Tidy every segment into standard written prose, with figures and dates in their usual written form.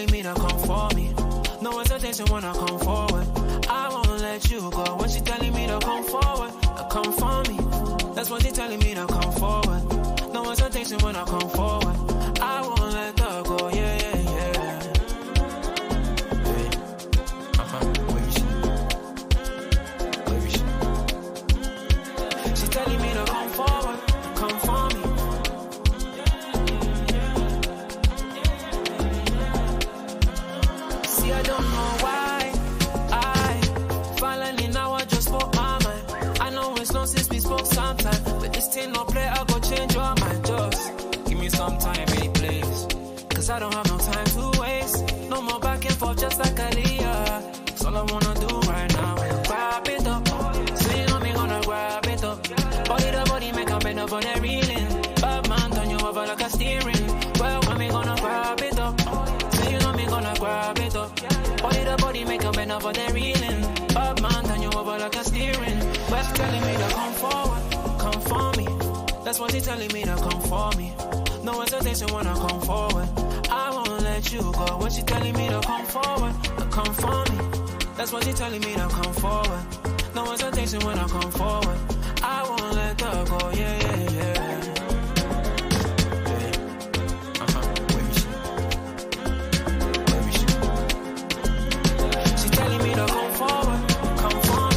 telling me to come for me. No hesitation when I come forward. I won't let you go. When she telling me to come forward, come for me. That's what she telling me to come forward. No hesitation when I come forward. I won't let her go. Yeah, yeah, yeah. Where is she? She's telling me to come forward, come for me. See, I don't know why finally now I just spoke my mind. I know it's long since we spoke sometime, but this thing no play, I go change your mind. Just give me some time, baby, please. Cause I don't have no time to waste. No more back and forth just like Aaliyah. That's all I wanna do right now is grab it up. So you know me gonna grab it up. Body to body make a bend up on that reeling. Bad man turn you over like a steering. Well, when me gonna grab it up. So you know me gonna grab it up. Body to body make a bend up on that reeling. Bad man turn you over like a steering. Well, she telling me to come forward, come for me. That's what she telling me to come for me. No hesitation when I come forward. I won't let you go. When she telling me to come forward, come for me. That's what she telling me to come forward. No hesitation when I come forward. I won't let her go. Yeah, yeah, yeah. Where is she? She's telling me to come forward, come for me.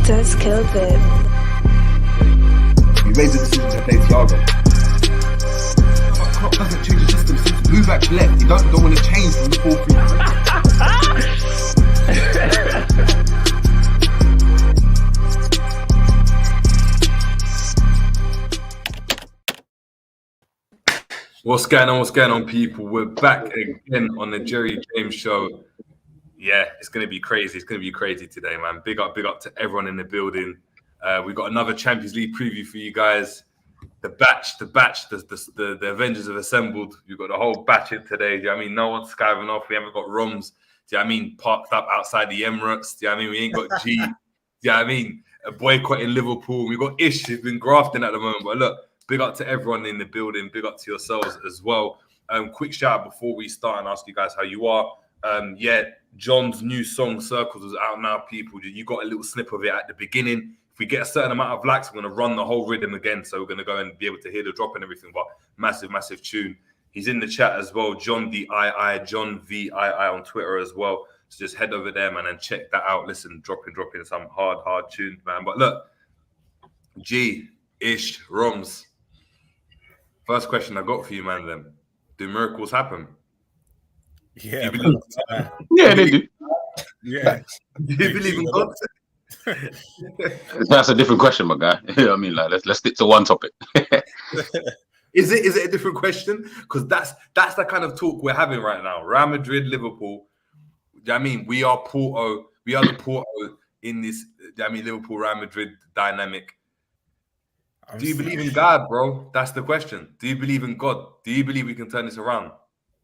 Does kill it. You made the decision to play Thiago. Klopp doesn't change the system. Since move back left, you don't want to change from the 4-3. What's going on, people? We're back again on the Jerry James Show. Yeah, it's going to be crazy. It's going to be crazy today, man. Big up to everyone in the building. We've got another Champions League preview for you guys. The Avengers have assembled. We've got the whole batch in today. Do you know what I mean? No one's skiving off. We haven't got Romz. Do you know what I mean? Parked up outside the Emirates. Do you know what I mean? We ain't got G. Do you know what I mean? boycotting Liverpool. We got Ish who's been grafting at the moment. But look, big up to everyone in the building. Big up to yourselves as well. Quick shout out before we start and ask you guys how you are. John's new song Circles is out now, people. You got a little snip of it at the beginning. If we get a certain amount of likes, we're going to run the whole rhythm again. So we're going to go and be able to hear the drop and everything. But massive tune. He's in the chat as well. John VII on Twitter as well. So just head over there, man, and check that out. Listen, dropping some hard tunes, man. But look, G, Ish, Romz. First question I got for you, man, then. Do miracles happen? Yeah. Yeah, they do. Yeah. Do you believe in God? That's a different question, my guy. You know what I mean? Like, let's stick to one topic. Is it a different question? Because that's the kind of talk we're having right now. Real Madrid, Liverpool. I mean, we are Porto. We are the Porto in this. I mean, Liverpool, Real Madrid dynamic. Do you believe in God, bro? That's the question. Do you believe in God? Do you believe we can turn this around?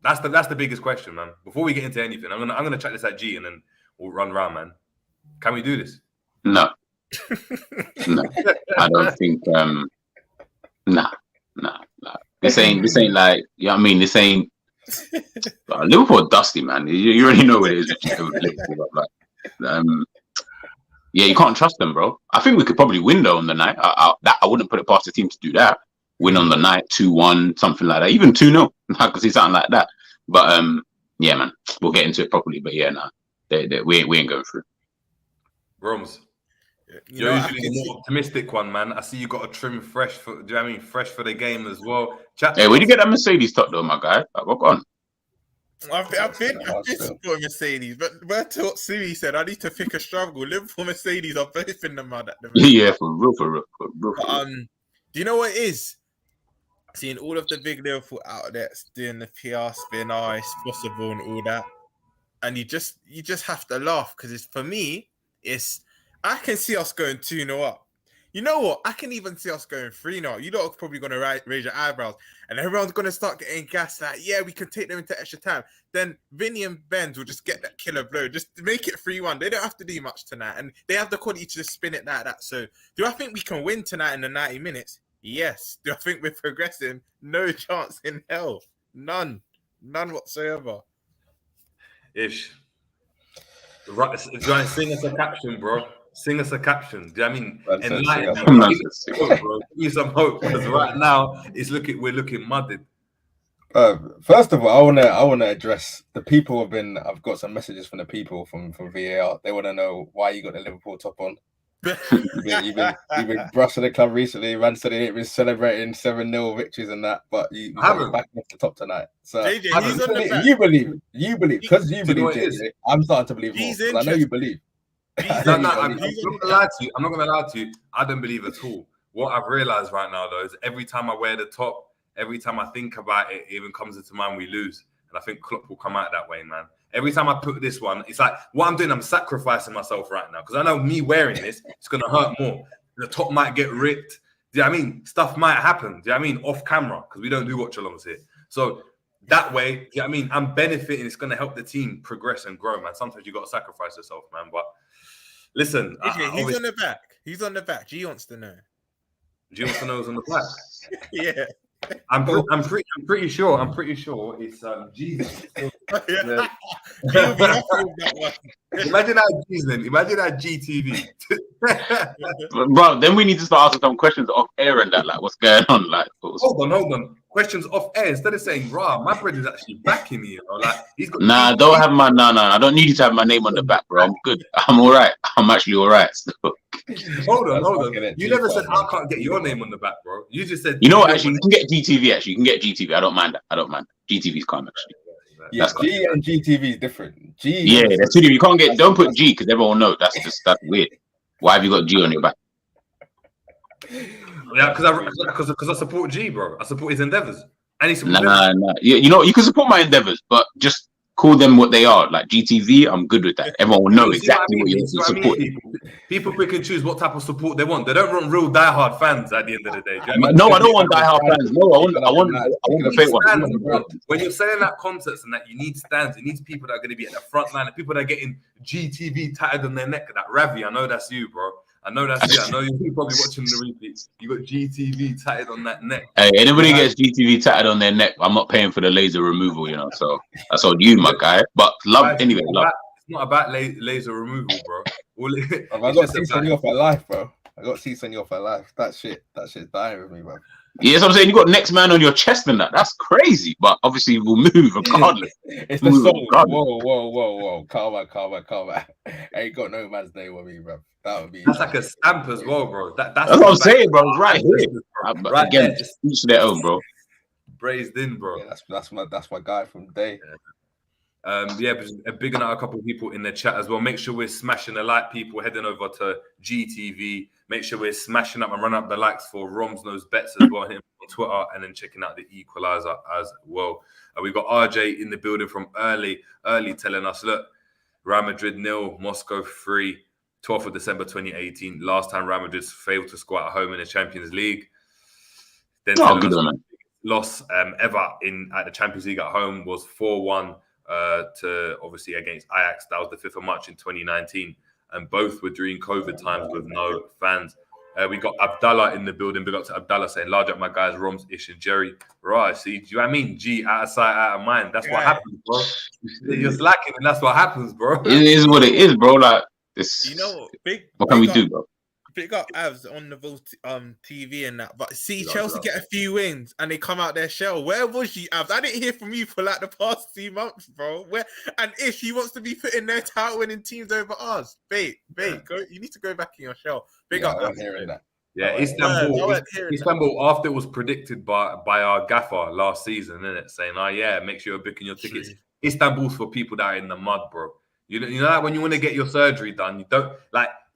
That's the biggest question, man. Before we get into anything, I'm gonna check this at G and then we'll run round, man. Can we do this? No. I don't think. Nah. This ain't like, you know what I mean? This ain't Liverpool dusty, man. You already know what it is. Yeah, you can't trust them, bro. I think we could probably win though on the night. I wouldn't put it past the team to do that. Win on the night, 2-1, something like that. Even 2-0. I could see something like that. But yeah, man, we'll get into it properly. But yeah, we ain't going through. Romz, you're usually the more optimistic one, man. I see you got a trim fresh for. Do you know what I mean fresh for the game as well? Hey, where'd you get that Mercedes top though, my guy? What on? I've been supporting Mercedes, but what Siri said, I need to pick a struggle. Liverpool, Mercedes are both in the mud at the moment. Yeah, for real. Do you know what it is? Seeing all of the big Liverpool outlets doing the PR spin, it's possible and all that, and you just have to laugh because for me, I can see us going 2-0 up. You know what? I can even see us going 3-0. You lot are probably going to raise your eyebrows. And everyone's going to start getting gassed like, yeah, we can take them into extra time. Then Vinny and Benz will just get that killer blow. Just make it 3-1. They don't have to do much tonight. And they have the quality to just spin it like that. So do I think we can win tonight in the 90 minutes? Yes. Do I think we're progressing? No chance in hell. None whatsoever. Ish. Right, sing us a caption, bro. Sing us a caption. Do you know what I mean? Enlighten me, bro. Give me some hope because right now we're looking mudded. First of all, I wanna address the people I've got some messages from the people from VAR. They want to know why you got the Liverpool top on. You've been brushing the club recently. Man said it was celebrating 7-0 victories and that, but you haven't back off the top tonight. So JJ, he's on the back. You believe because you believe, JJ. I'm starting to believe more. I know you believe. I'm not gonna lie to you. I don't believe at all. What I've realized right now though is every time I wear the top, every time I think about it, it even comes into mind we lose. And I think Klopp will come out that way, man. Every time I put this one, it's like what I'm doing, I'm sacrificing myself right now. Because I know me wearing this, it's gonna hurt more. The top might get ripped. Do you know what I mean? Stuff might happen. Do you know what I mean? Off camera, because we don't do watch-alongs here. So that way, do you know what I mean? I'm benefiting. It's gonna help the team progress and grow, man. Sometimes you gotta sacrifice yourself, man. But listen, he's on the back. He's on the back. G wants to know. G wants to know who's on the back. Yeah. I'm pretty sure it's Jesus. Yeah. Imagine that G's name. Imagine that GTV. Bro, then we need to start asking some questions off air and that, like, what's going on? Like, hold on. Questions off air instead of saying, "Rah, my brother's actually backing me." You know, like he's got. Nah, don't have my I don't need you to have my name on the back, bro. I'm good. I'm all right. I'm actually all right. So. Hold on. You never said I can't get your name on the back, bro. You just said. You know what? Actually, you can get GTV. Actually, you can get GTV. I don't mind that. GTV's calm, actually. Yeah, G and GTV is different. G. Yeah, that's two. You can't get. Don't put G because everyone knows that's weird. Why have you got G on your back? Yeah, because I support G, bro. I support his endeavors. And he's nah. You know, you can support my endeavors, but just call them what they are. Like GTV, I'm good with that. Everyone will know exactly what you're supporting. People pick and choose what type of support they want. They don't want real diehard fans at the end of the day. No, I don't want diehard fans. No, I want the fake ones. When you're saying that concerts and that, you need stands. You need people that are going to be at the front line. The people that are getting GTV tatted on their neck. That Ravi, I know that's you, bro. I know that's it. I know you're probably watching the repeat. You got GTV tatted on that neck. Hey, anybody gets GTV tatted on their neck, I'm not paying for the laser removal, so that's on you, my guy. But love, anyway, love. It's not about laser removal, bro. I got C Senor for life, bro. I got C Senor for life. That shit's dying with me, bro. Yeah, that's what I'm saying. You got next man on your chest and that. That's crazy. But obviously, we'll move regardless. It's the soul. Whoa. Calm. I ain't got no man's name with me, bro. That's like a stamp as well, bro. That's what I'm saying, bro. Right here. Right again, there, just each to their own, bro. Braised in, bro. Yeah, that's my guy from the day. But big out a couple of people in the chat as well. Make sure we're smashing the like, people heading over to GTV. Make sure we're smashing up and running up the likes for Romz Knows Bets as well, him on Twitter, and then checking out the Equalizer as well. We've got RJ in the building from early telling us, look, Real Madrid 0, Moscow 3, 12th of December 2018. Last time Real Madrid failed to score at home in the Champions League. Then loss ever at the Champions League at home was 4-1 to obviously against Ajax. That was the 5th of March in 2019. And both were during COVID times with no fans. We got Abdallah in the building. Big up to Abdallah saying, large up my guys, Romz, Ish, and Jerry. Right, see, do you know what I mean? G, out of sight, out of mind. That's what happens, bro. You're slacking, and that's what happens, bro. It is what it is, bro. Like, this. What can we do, bro? Big up Avs on the TV and that, but see Chelsea get a few wins and they come out their shell. Where was you, Avs? I didn't hear from you for like the past 2 months, bro. And if he wants to be putting their title winning teams over us, babe, go. You need to go back in your shell. Big up, I'm hearing that. Yeah, Istanbul. After it was predicted by our gaffer last season, isn't it, saying, make sure you're booking your tickets. Istanbul's for people that are in the mud, bro. You know, like when you want to get your surgery done, you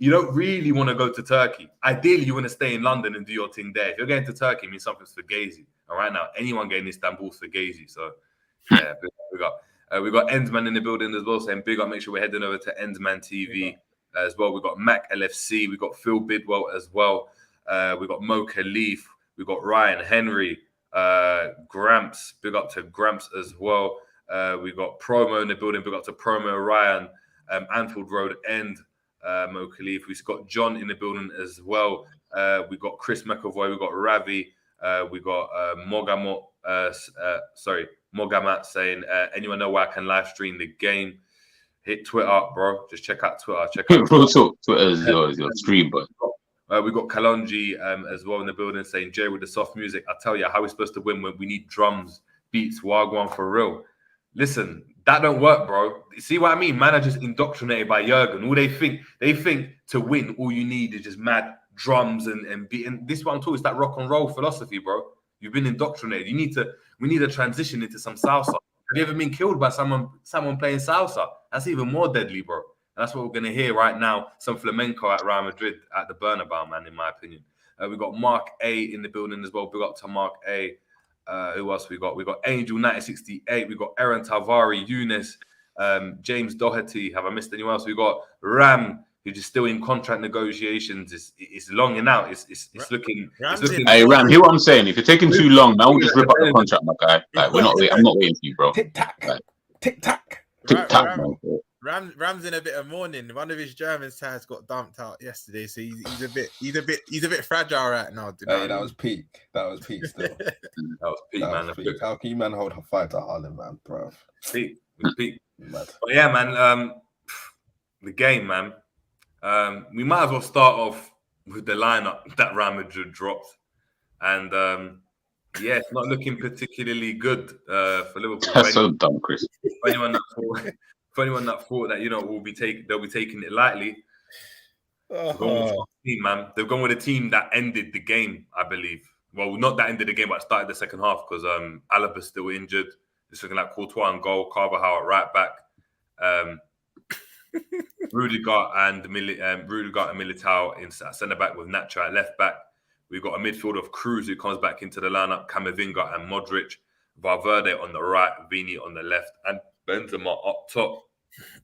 don't really want to go to Turkey. Ideally, you want to stay in London and do your thing there. If you're going to Turkey, it means something's for Gazy. And right now, anyone getting Istanbul's for Gazy. So, yeah, we got Endsman in the building as well, saying big up. Make sure we're heading over to Endsman TV as well. We got Mac LFC. We got Phil Bidwell as well. We got Mo Khalif. We got Ryan Henry. Gramps. Big up to Gramps as well. We got Promo in the building. Big up to Promo Ryan. Anfield Road End. Mo Khalif. We've got John in the building as well. We got Chris McAvoy. We got Ravi. We got Mogamat saying, anyone know where I can live stream the game? Hit Twitter, bro. Just check out Twitter. Twitter is your stream, bro. We got Kalonji as well in the building saying, Jay with the soft music. I tell you, how we supposed to win when we need drums, beats, wagwan for real. Listen, that don't work, bro. See what I mean? Man are just indoctrinated by Jurgen. All they think to win, all you need is just mad drums and beat. And this is what I'm talking. It's that rock and roll philosophy, bro. You've been indoctrinated. We need to transition into some salsa. Have you ever been killed by someone playing salsa? That's even more deadly, bro. And that's what we're gonna hear right now. Some flamenco at Real Madrid at the Bernabeu, man. In my opinion, we got Mark A in the building as well. Big up to Mark A. Who else we got? We got Angel 1968. We got Aaron Tavari, Eunice, James Doherty. Have I missed anyone else? We got Ram, who's just still in contract negotiations. It's longing out. It's looking. Hey Ram, hear what I'm saying? If you're taking too long, man, we'll just rip up the contract, my guy. Like I'm not waiting for you, bro. Tick tack, man. Ram's in a bit of mourning. One of his German sides got dumped out yesterday, so he's a bit fragile right now. Hey, that was peak. Still. That was peak, man. Peak. How can you man hold a fight to Harlem, man, bro? Peak. But yeah, man. The game, man. We might as well start off with the lineup that Real Madrid dropped, and it's not looking particularly good for Liverpool. That's so dumb, Chris. For anyone that thought that they'll be taking it lightly, they've gone with a team that ended the game, I believe. Well, not that ended the game, but started the second half because Alaba's still injured. It's looking like Courtois and goal, Carvajal at right back, Rudiger and Militao in centre back with Nacho at left back. We've got a midfield of Cruz who comes back into the lineup, Camavinga and Modric, Valverde on the right, Vini on the left, and Benzema up top.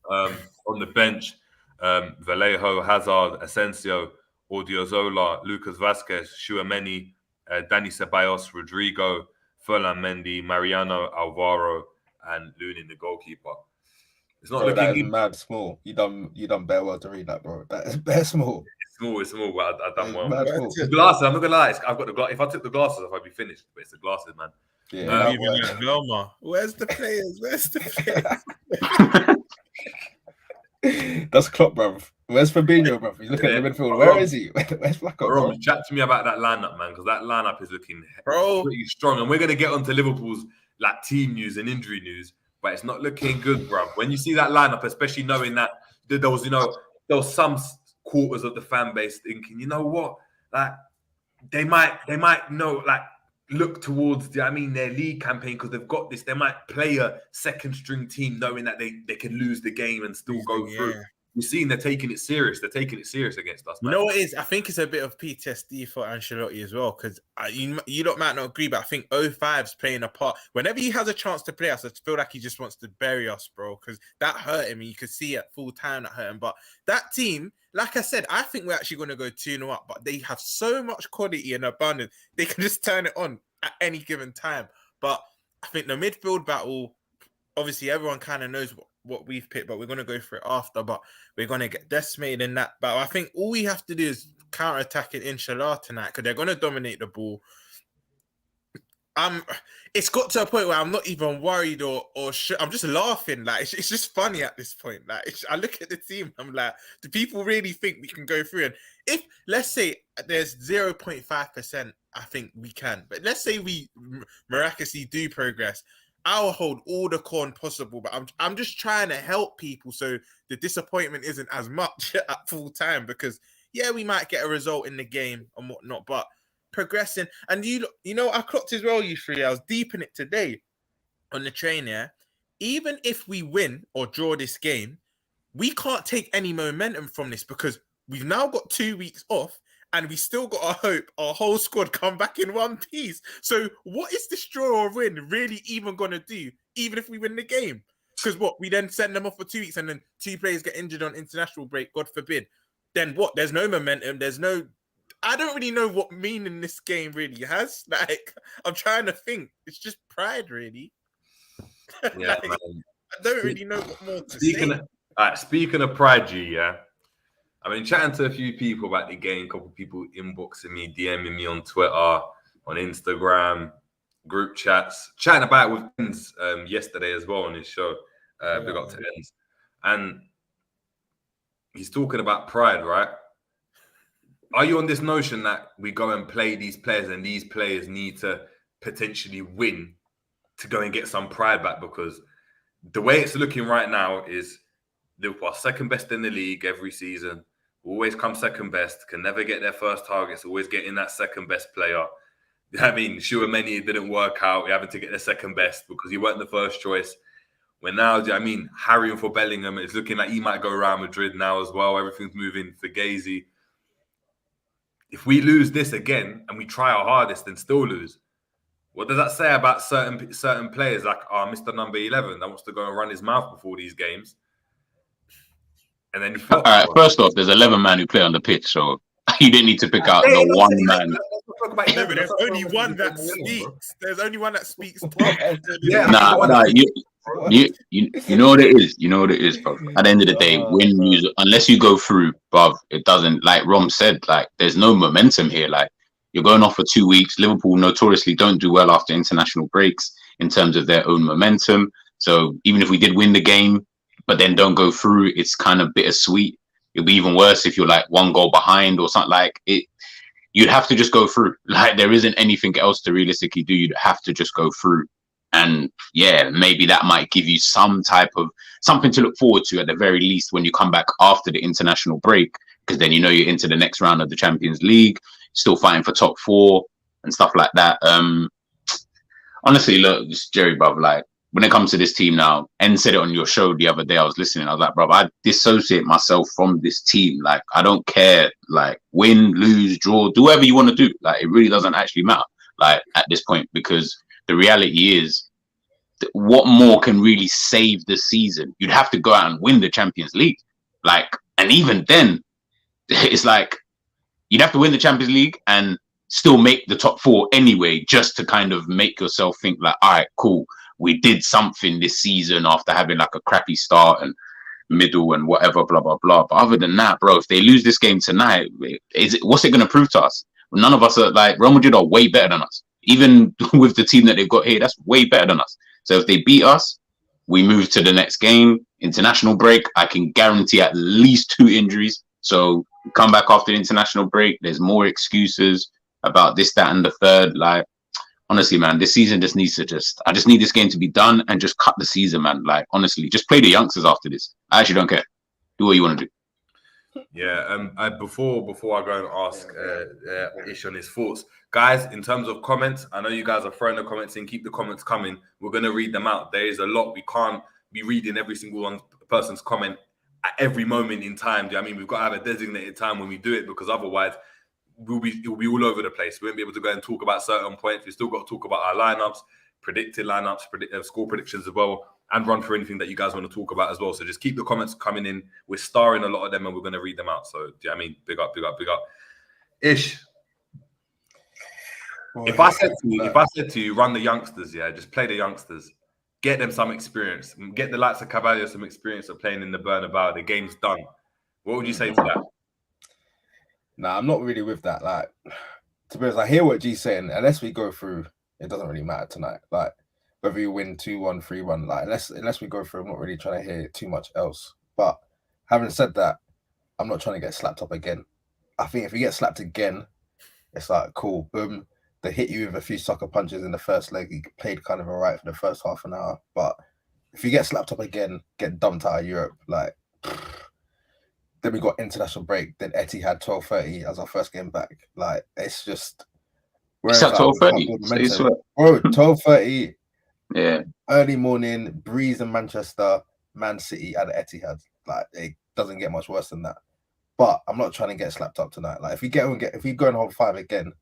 On the bench, Vallejo, Hazard, Asensio, Odriozola, Lucas Vazquez, Tchouameni, Dani Ceballos, Rodrigo, Ferland Mendy, Mariano, Alvaro, and Lunin, the goalkeeper. It's not looking that is mad small. You done bare well to read that, bro. That is bare small. It's small, but I done well. Mad fault. The glasses, I'm not gonna lie. I've got the glass. If I took the glasses off, I'd be finished. But it's the glasses, man. Yeah, Even like Velma. Where's the players? that's Klopp, bruv. Where's Fabinho, bruv? He's looking at the midfield. Where is he? Where's Flacco? Romz, chat to me about that lineup, man, because that lineup is looking pretty strong. And we're gonna get onto Liverpool's like team news and injury news, but it's not looking good, bruv. When you see that lineup, especially knowing that there was some quarters of the fan base thinking, you know what, like they might know, like look towards their league campaign because they've got this. They might play a second string team knowing that they can lose the game and still go through. We've seen they're taking it serious. They're taking it serious against us, man. You know what it is? I think it's a bit of PTSD for Ancelotti as well, because you lot might not agree, but I think 05's playing a part. Whenever he has a chance to play us, I feel like he just wants to bury us, bro, because that hurt him. You could see at full time that hurt him. But that team, like I said, I think we're actually going to go 2-0 up, but they have so much quality and abundance. They can just turn it on at any given time. But I think the midfield battle, obviously everyone kind of knows what we've picked, but we're going to go for it after. But we're going to get decimated in that battle. I think all we have to do is counter-attack it, inshallah, tonight, because they're going to dominate the ball. It's got to a point where I'm not even worried or I'm just laughing. Like it's just funny at this point. Like I look at the team, I'm like, do people really think we can go through? And if let's say there's 0.5%, I think we can. But let's say we miraculously do progress, I'll hold all the corn possible. But I'm just trying to help people so the disappointment isn't as much at full time, because yeah, we might get a result in the game and whatnot, but progressing. And you know, I clocked as well, you three. I was deep in it today on the train. Yeah, even if we win or draw this game, we can't take any momentum from this because we've now got 2 weeks off and we still got to hope our whole squad come back in one piece. So what is this draw or win really even going to do, even if we win the game? Because what, we then send them off for 2 weeks and then 2 players get injured on international break, God forbid. Then what? There's no momentum. I don't really know what meaning this game really has. Like, I'm trying to think. It's just pride, really. Yeah, like, man. I don't really know what more to say. Speaking of pride, G, yeah. I've been chatting to a few people about the game. A couple of people inboxing me, DMing me on Twitter, on Instagram, group chats, chatting about it with Enz yesterday as well on his show. Big up to Enz. And he's talking about pride, right? Are you on this notion that we go and play these players and these players need to potentially win to go and get some pride back? Because the way it's looking right now is Liverpool are second best in the league every season, always come second best, can never get their first targets, always getting that second best player. I mean, Tchouaméni didn't work out. We're having to get the second best because he weren't the first choice. We're now, harrying for Bellingham. It's looking like he might go around Madrid now as well. Everything's moving for Gazy. If we lose this again and we try our hardest and still lose, what does that say about certain players like Mr. Number 11 that wants to go and run his mouth before these games? And then all right, first off, there's 11 men who play on the pitch, so you didn't need to pick out the one man. No, but there's only one that speaks. There's only one that speaks. You know what it is. You know what it is, bro. At the end of the day, win, lose, unless you go through, bruv, it doesn't, like Romz said, like there's no momentum here. Like you're going off for 2 weeks. Liverpool notoriously don't do well after international breaks in terms of their own momentum. So even if we did win the game, but then don't go through, it's kind of bittersweet. It'll be even worse if you're like 1 goal behind or something like it. You'd have to just go through. Like there isn't anything else to realistically do. You'd have to just go through. And yeah, maybe that might give you some type of something to look forward to at the very least when you come back after the international break, because then you know you're into the next round of the Champions League, still fighting for top 4 and stuff like that. Honestly, look, just Jerry, bruv, like when it comes to this team now, and said it on your show the other day, I was listening, I was like, bruv, I dissociate myself from this team. Like, I don't care, like win, lose, draw, do whatever you want to do. Like, it really doesn't actually matter, like at this point, because the reality is, what more can really save the season? You'd have to go out and win the Champions League. Like, and even then, it's like, you'd have to win the Champions League and still make the top 4 anyway, just to kind of make yourself think like, all right, cool, we did something this season after having like a crappy start. And middle and whatever, blah blah blah. But other than that, bro, if they lose this game tonight, what's it going to prove to us? None of us are like Real Madrid are way better than us. Even with the team that they've got here, that's way better than us. So if they beat us, we move to the next game, international break. I can guarantee at least 2 injuries. So come back after the international break. There's more excuses about this, that, and the third. Like, honestly, man, this season just needs to I just need this game to be done and just cut the season, man. Like, honestly, just play the youngsters after this. I actually don't care. Do what you want to do. Yeah, before I go and ask Ish on his thoughts, guys, in terms of comments, I know you guys are throwing the comments in. Keep the comments coming. We're going to read them out. There is a lot. We can't be reading every single one person's comment at every moment in time. Do you know what I mean? We've got to have a designated time when we do it, because otherwise it will be all over the place. We won't be able to go and talk about certain points. We still got to talk about our lineups, predicted lineups, score predictions as well, and run through anything that you guys want to talk about as well. So just keep the comments coming in. We're starring a lot of them and we're going to read them out. So, do you know what I mean? Big up. Ish. If I said to you, run the youngsters, yeah, just play the youngsters. Get them some experience. Get the likes of Cavallo some experience of playing in the Bernabeu. The game's done. What would you say to that? Nah, I'm not really with that. Like, to be honest, I hear what G's saying. Unless we go through, it doesn't really matter tonight. Like, whether you win 2-1, 3-1, like unless we go through, I'm not really trying to hear too much else. But having said that, I'm not trying to get slapped up again. I think if you get slapped again, it's like, cool, boom. They hit you with a few sucker punches in the first leg. You played kind of all right for the first half an hour. But if you get slapped up again, get dumped out of Europe, like, then we got international break. Then Etihad 12:30 as our first game back. Like, it's just... It's at 12:30. Bro, 12:30... Yeah, early morning, breeze in Manchester, Man City at Etihad. Like, it doesn't get much worse than that. But I'm not trying to get slapped up tonight. Like, if we go and hold 5 again,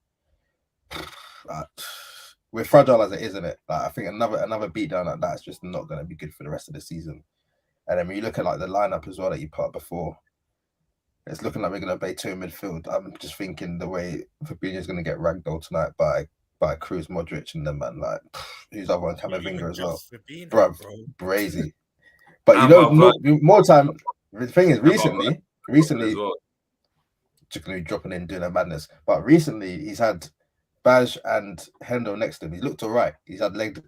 we're fragile as it is, isn't it? Like, I think another beatdown like that is just not going to be good for the rest of the season. And then when you look at like the lineup as well that you put up before, it's looking like we're going to play 2 in midfield. I'm just thinking the way Fabinho's going to get ragdolled tonight by Cruz, Modric, and them, man. Like, who's other one? Camavinga as well. Bro, crazy. But you know, more time. The thing is, recently, just going to be dropping in doing a madness. But recently, he's had Baj and Hendo next to him. He's looked all right. He's had legs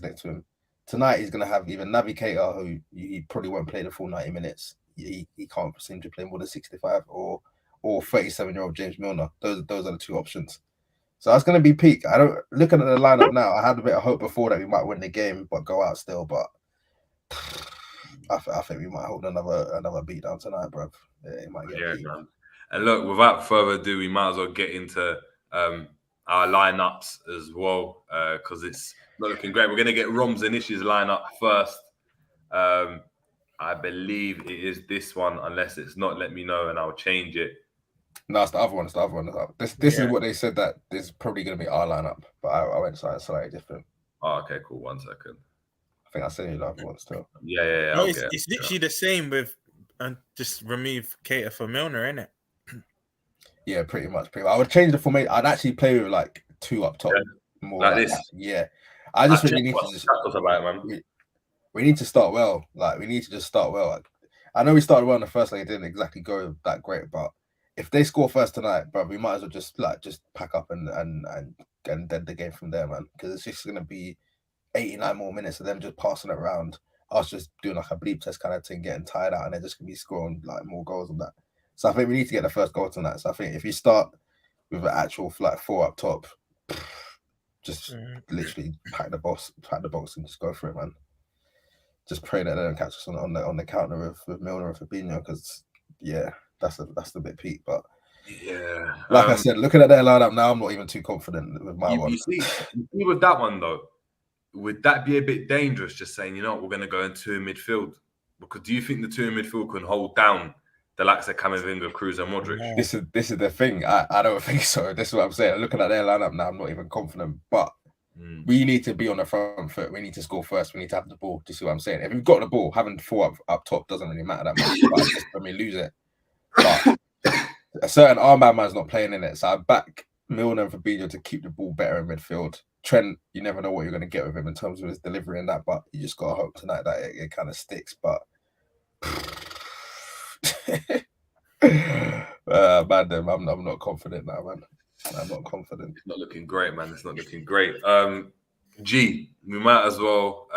next to him. Tonight, he's going to have either Naby Keita, who he probably won't play the full 90 minutes. He can't seem to play more than 65, or 37-year-old James Milner. Those are the 2 options. So that's going to be peak. Looking at the lineup now, I had a bit of hope before that we might win the game, but go out still. But I think we might hold another beatdown tonight, bro. It might get beat. Man. And look, without further ado, we might as well get into our lineups as well, because it's not looking great. We're going to get Romz and Ish's lineup first. I believe it is this one, unless it's not. Let me know and I'll change it. No, it's the other one. This is what they said, that this is probably going to be our lineup, but I went slightly different. Oh, okay, cool. 1 second. I think I sent you the other one still. Yeah. No, it's literally the same with, and just remove Keita for Milner, innit? Yeah, pretty much. I would change the formation. I'd actually play with like 2 up top, more like this. That. Yeah, I just think we need to just. We need to start well. Like, we need to just start well. Like, I know we started well in the first leg. It didn't exactly go that great, but if they score first tonight, bro, we might as well just pack up and dead the game from there, man. Because it's just gonna be 89 more minutes of them just passing it around. Us just doing like a bleep test kind of thing, getting tired out, and they're just gonna be scoring like more goals than that. So I think we need to get the first goal tonight. So I think if you start with an actual like 4 up top, just literally pack the box and just go for it, man. Just pray that they don't catch us on the counter with Milner and Fabinho, because that's the bit peak. But like I said, looking at their lineup now, I'm not even too confident with my one. You see with that one though, would that be a bit dangerous? Just saying, you know, we're going to go in 2 in midfield, because do you think the 2 in midfield can hold down the likes of Camavinga, Cruz, and Modric? This is the thing. I don't think so. This is what I'm saying. Looking at their lineup now, I'm not even confident. But we need to be on the front foot. We need to score first. We need to have the ball. Do you see what I'm saying? If we've got the ball, having 4 up top doesn't really matter that much. But just when we lose it, but a certain armband man's not playing in it. So I back Milner and Fabinho to keep the ball better in midfield. Trent, you never know what you're going to get with him in terms of his delivery and that, but you just got to hope tonight that it kind of sticks. But I'm not confident now, man. I'm not confident. It's not looking great, man. It's not looking great. G, we might as well.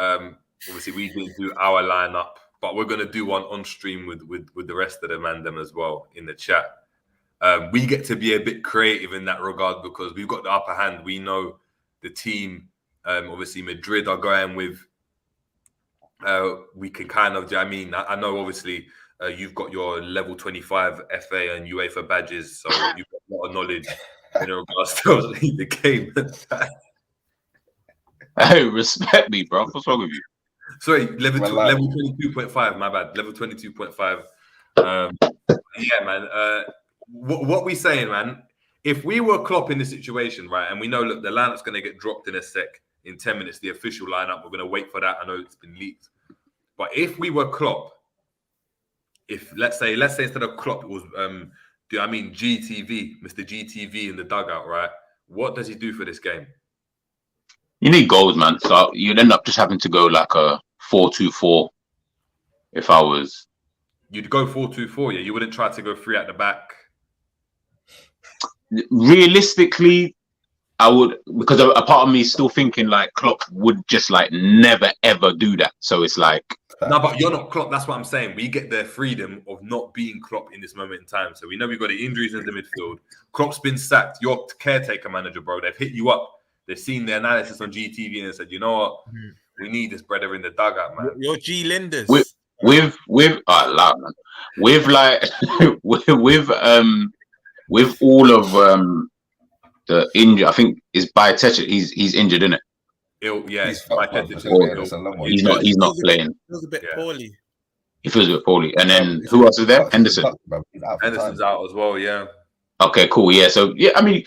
Obviously, we didn't do our lineup, but we're gonna do one on stream with the rest of the mandem as well in the chat. We get to be a bit creative in that regard because we've got the upper hand. We know the team. Obviously, Madrid are going with. We can kind of. I mean, I know obviously you've got your level 25 FA and UEFA badges, so you've got a lot of knowledge in regards to the game. Hey, respect me, bro. What's wrong with you? Sorry, level 22.5. My bad. Level 22.5. Yeah, man. What we saying, man? If we were Klopp in this situation, right, and we know, look, the lineup's going to get dropped in a sec, in 10 minutes, the official lineup, we're going to wait for that. I know it's been leaked, but if we were Klopp, if let's say instead of Klopp, it was GTV, Mr. GTV in the dugout, right? What does he do for this game? You need goals, man. So you'd end up just having to go like a 4-2-4. If I was, you'd go 4-2-4. Yeah, you wouldn't try to go 3 at the back. Realistically, I would, because a part of me is still thinking like Klopp would just like never ever do that. So it's like, no, but you're not Klopp. That's what I'm saying. We get the freedom of not being Klopp in this moment in time. So we know we've got the injuries in the midfield. Klopp's been sacked. You're caretaker manager, bro. They've hit you up. They've seen the analysis on GTV and said, you know what, we need this brother in the dugout, man. You're G Linders. With loud, man. With like with all of the injury, I think is Bajcetic. He's injured, isn't it? Yeah, He's He's not playing. He feels a bit poorly. He feels a bit poorly. And then who else is there? Henderson. Henderson's out as well. Yeah. Okay, cool. Yeah. So yeah, I mean,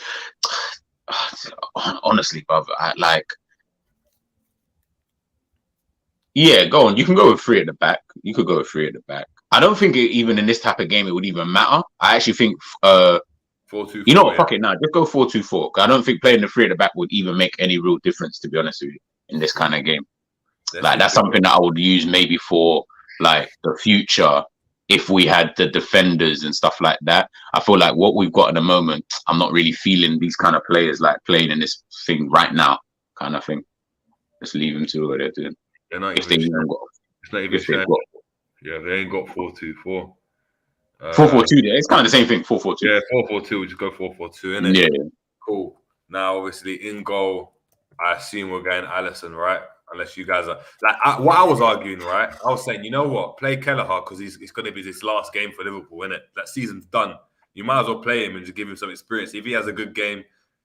honestly, brother, yeah, go on. You can go with 3 at the back. You could go with 3 at the back. I don't think even in this type of game it would even matter. I actually think 4-2-4. You know what? Fuck it now. Just go 4-2-4. I don't think playing the 3 at the back would even make any real difference, to be honest with you, in this kind of game. That's something that I would use maybe for like the future if we had the defenders and stuff like that. I feel like what we've got at the moment, I'm not really feeling these kind of players like playing in this thing right now, kind of thing. Just leave them to what they're doing. They're not even yeah, they ain't got 4-2-4. 4-4-2, yeah, it's kind of the same thing. 4-4-2. Yeah, 4-4-2. We just go 4-4-2, innit? Yeah. Cool. Now, obviously, in goal, I assume we're going Alisson, right? Unless you guys are like what I was arguing, right? I was saying, you know what? Play Kelleher because it's going to be his last game for Liverpool, innit? That season's done. You might as well play him and just give him some experience. If he has a good game,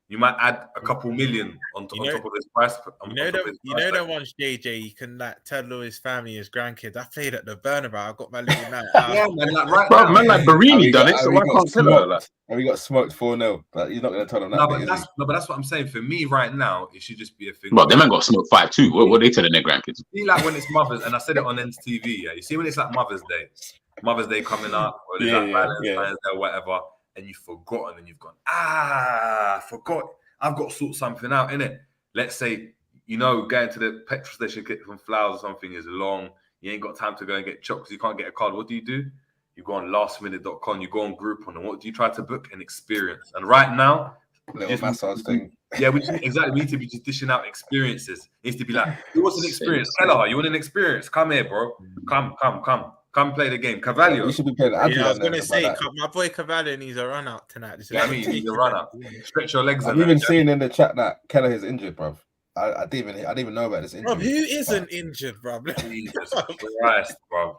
you might add a couple million on top of his price. You know that once JJ, you can like tell all his family, his grandkids. I played at the Bernabeu. I got my little night out. Yeah, man, like right bro, man, like Barini done it, so why can't tell her that? And we got smoked 4-0, but he's not going to tell them that. But that's what I'm saying. For me, right now, it should just be a thing. Well, they man got smoked 5-2. What are they telling their grandkids? See, like when it's Mother's, and I said it on NTV. Yeah, you see when it's like Mother's Day coming up, or there's like Valentine's Day, or whatever, and you've forgotten, and you've gone, I forgot. I've got to sort something out, innit? Let's say, going to the petrol station, get some flowers or something is long. You ain't got time to go and get chocolates. You can't get a card. What do? You go on lastminute.com. You go on Groupon. And what do you try to book? An experience. And right now, little massage thing. Yeah, we need to be just dishing out experiences. It needs to be like, who wants an experience? Kelleher, you want an experience? Come here, bro. Come play the game. Cavallo. You should be playing the I was going to say, my boy Cavallo needs a run out tonight. I mean, he needs a run out. Stretch your legs. I've even seen in the chat that Kelleher is injured, bro. I didn't even know about this injury. Bro, who isn't injured, bro? Jesus Christ, bro.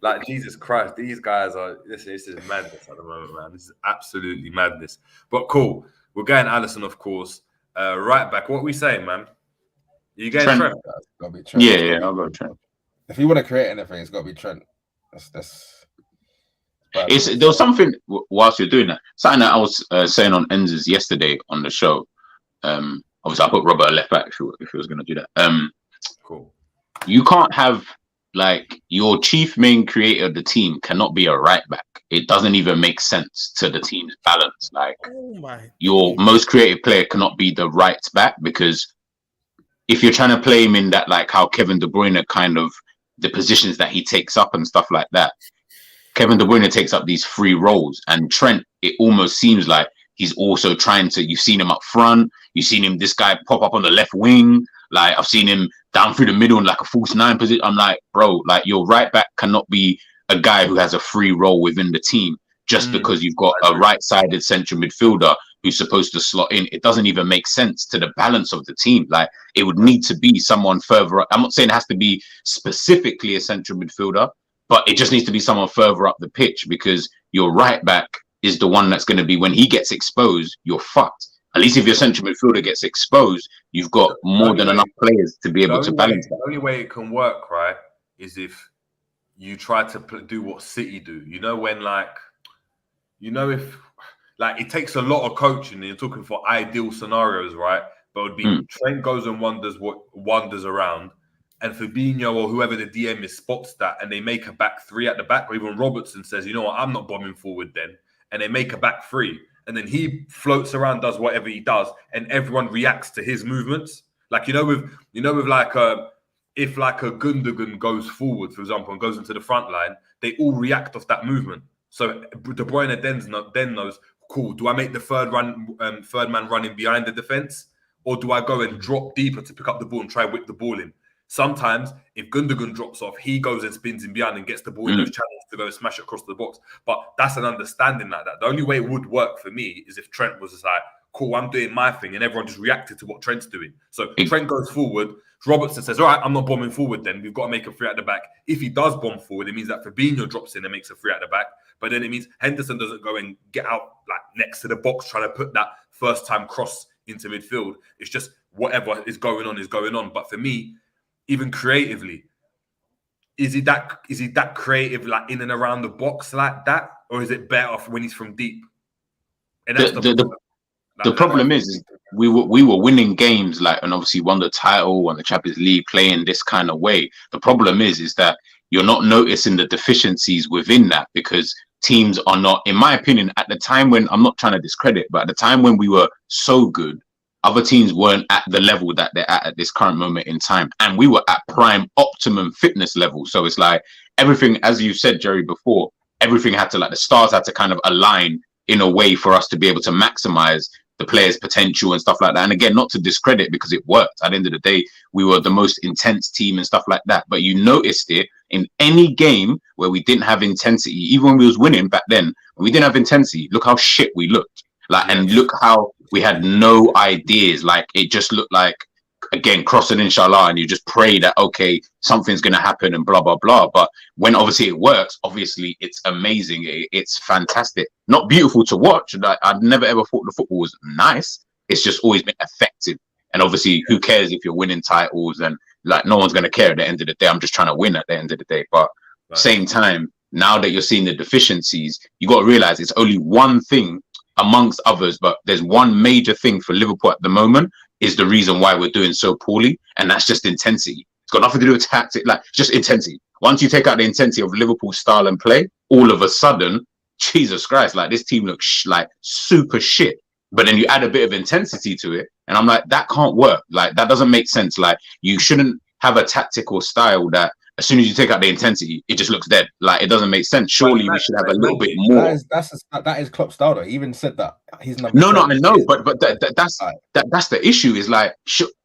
Like, Jesus Christ, these guys are... This is madness at the moment, man. This is absolutely madness. But cool. We're going Alisson, of course. Right back. What are we saying, man? You getting Trent? Trent? Yeah, I'll go Trent. If you want to create anything, it's got to be Trent. There was something whilst you're doing that. Something that I was saying on Enz's yesterday on the show. Obviously, I put Robert at left back if he was going to do that. Cool. You can't have like your chief main creator of the team cannot be a right back. It doesn't even make sense to the team's balance. Like your most creative player cannot be the right back, because if you're trying to play him in that, like how Kevin De Bruyne kind of the positions that he takes up and stuff like that. Kevin De Bruyne takes up these free roles, and Trent, it almost seems like he's also trying to. You've seen him up front. You've seen him. This guy pop up on the left wing. Like I've seen him down through the middle in like a false nine position. I'm like, bro, like your right back cannot be a guy who has a free role within the team just because you've got a right-sided central midfielder who's supposed to slot in. It doesn't even make sense to the balance of the team. Like it would need to be someone further up. I'm not saying it has to be specifically a central midfielder, but it just needs to be someone further up the pitch, because your right back is the one that's going to be, when he gets exposed, you're fucked. At least if your central midfielder gets exposed, you've got more than enough players to be able to balance that. The only way it can work, right, is if you try to do what City do. You know, when if it takes a lot of coaching, and you're talking for ideal scenarios, right? But it would be Trent goes and wanders around, and Fabinho or whoever the DM is spots that, and they make a back three at the back, or even Robertson says, you know what, I'm not bombing forward then, and they make a back three, and then he floats around, does whatever he does, and everyone reacts to his movements. Like if a Gundogan goes forward, for example, and goes into the front line, they all react off that movement. So De Bruyne then knows, cool, do I make the third man running behind the defense, or do I go and drop deeper to pick up the ball and try and whip the ball in? Sometimes, if Gundogan drops off, he goes and spins in behind and gets the ball in those channels to go and smash it across the box. But that's an understanding like that. The only way it would work for me is if Trent was just like, cool, I'm doing my thing, and everyone just reacted to what Trent's doing. So Trent goes forward, Robertson says, all right, I'm not bombing forward then. We've got to make a three at the back. If he does bomb forward, it means that Fabinho drops in and makes a three at the back. But then it means Henderson doesn't go and get out like next to the box trying to put that first-time cross into midfield. It's just whatever is going on is going on. But for me, even creatively, is he that creative, like in and around the box like that, or is it better off when he's from deep? And that's the problem is we were winning games, like, and obviously won the title, won the Champions League, playing this kind of way. The problem is that you're not noticing the deficiencies within that, because teams are not, in my opinion, at the time when, I'm not trying to discredit, but at the time when we were so good, other teams weren't at the level that they're at this current moment in time. And we were at prime optimum fitness level. So it's like everything, as you said, Jerry, before, everything had to, like, the stars had to kind of align in a way for us to be able to maximize the players' potential and stuff like that. And again, not to discredit, because it worked. At the end of the day, we were the most intense team and stuff like that. But you noticed it in any game where we didn't have intensity, even when we was winning back then, when we didn't have intensity, look how shit we looked. Like, and look how we had no ideas. Like, it just looked like, again, crossing inshallah, and you just pray that, okay, something's going to happen and blah, blah, blah. But when obviously it works, obviously it's amazing. It's fantastic. Not beautiful to watch. Like, I've never ever thought the football was nice. It's just always been effective. And obviously, who cares if you're winning titles, and like, no one's going to care at the end of the day. I'm just trying to win at the end of the day. But same time, now that you're seeing the deficiencies, you got to realize it's only one thing amongst others, but there's one major thing for Liverpool at the moment is the reason why we're doing so poorly, and that's just intensity. It's got nothing to do with tactic, like just intensity. Once you take out the intensity of Liverpool's style and play, all of a sudden, Jesus Christ, like this team looks like super shit. But then you add a bit of intensity to it, and I'm like, that can't work. Like, that doesn't make sense. Like, you shouldn't have a tactical style that as soon as you take out the intensity, it just looks dead. Like, it doesn't make sense. Surely we should have a little bit more. That is Klopp's style, though. He even said that. He's not. No, I know, but that's the issue. Is like,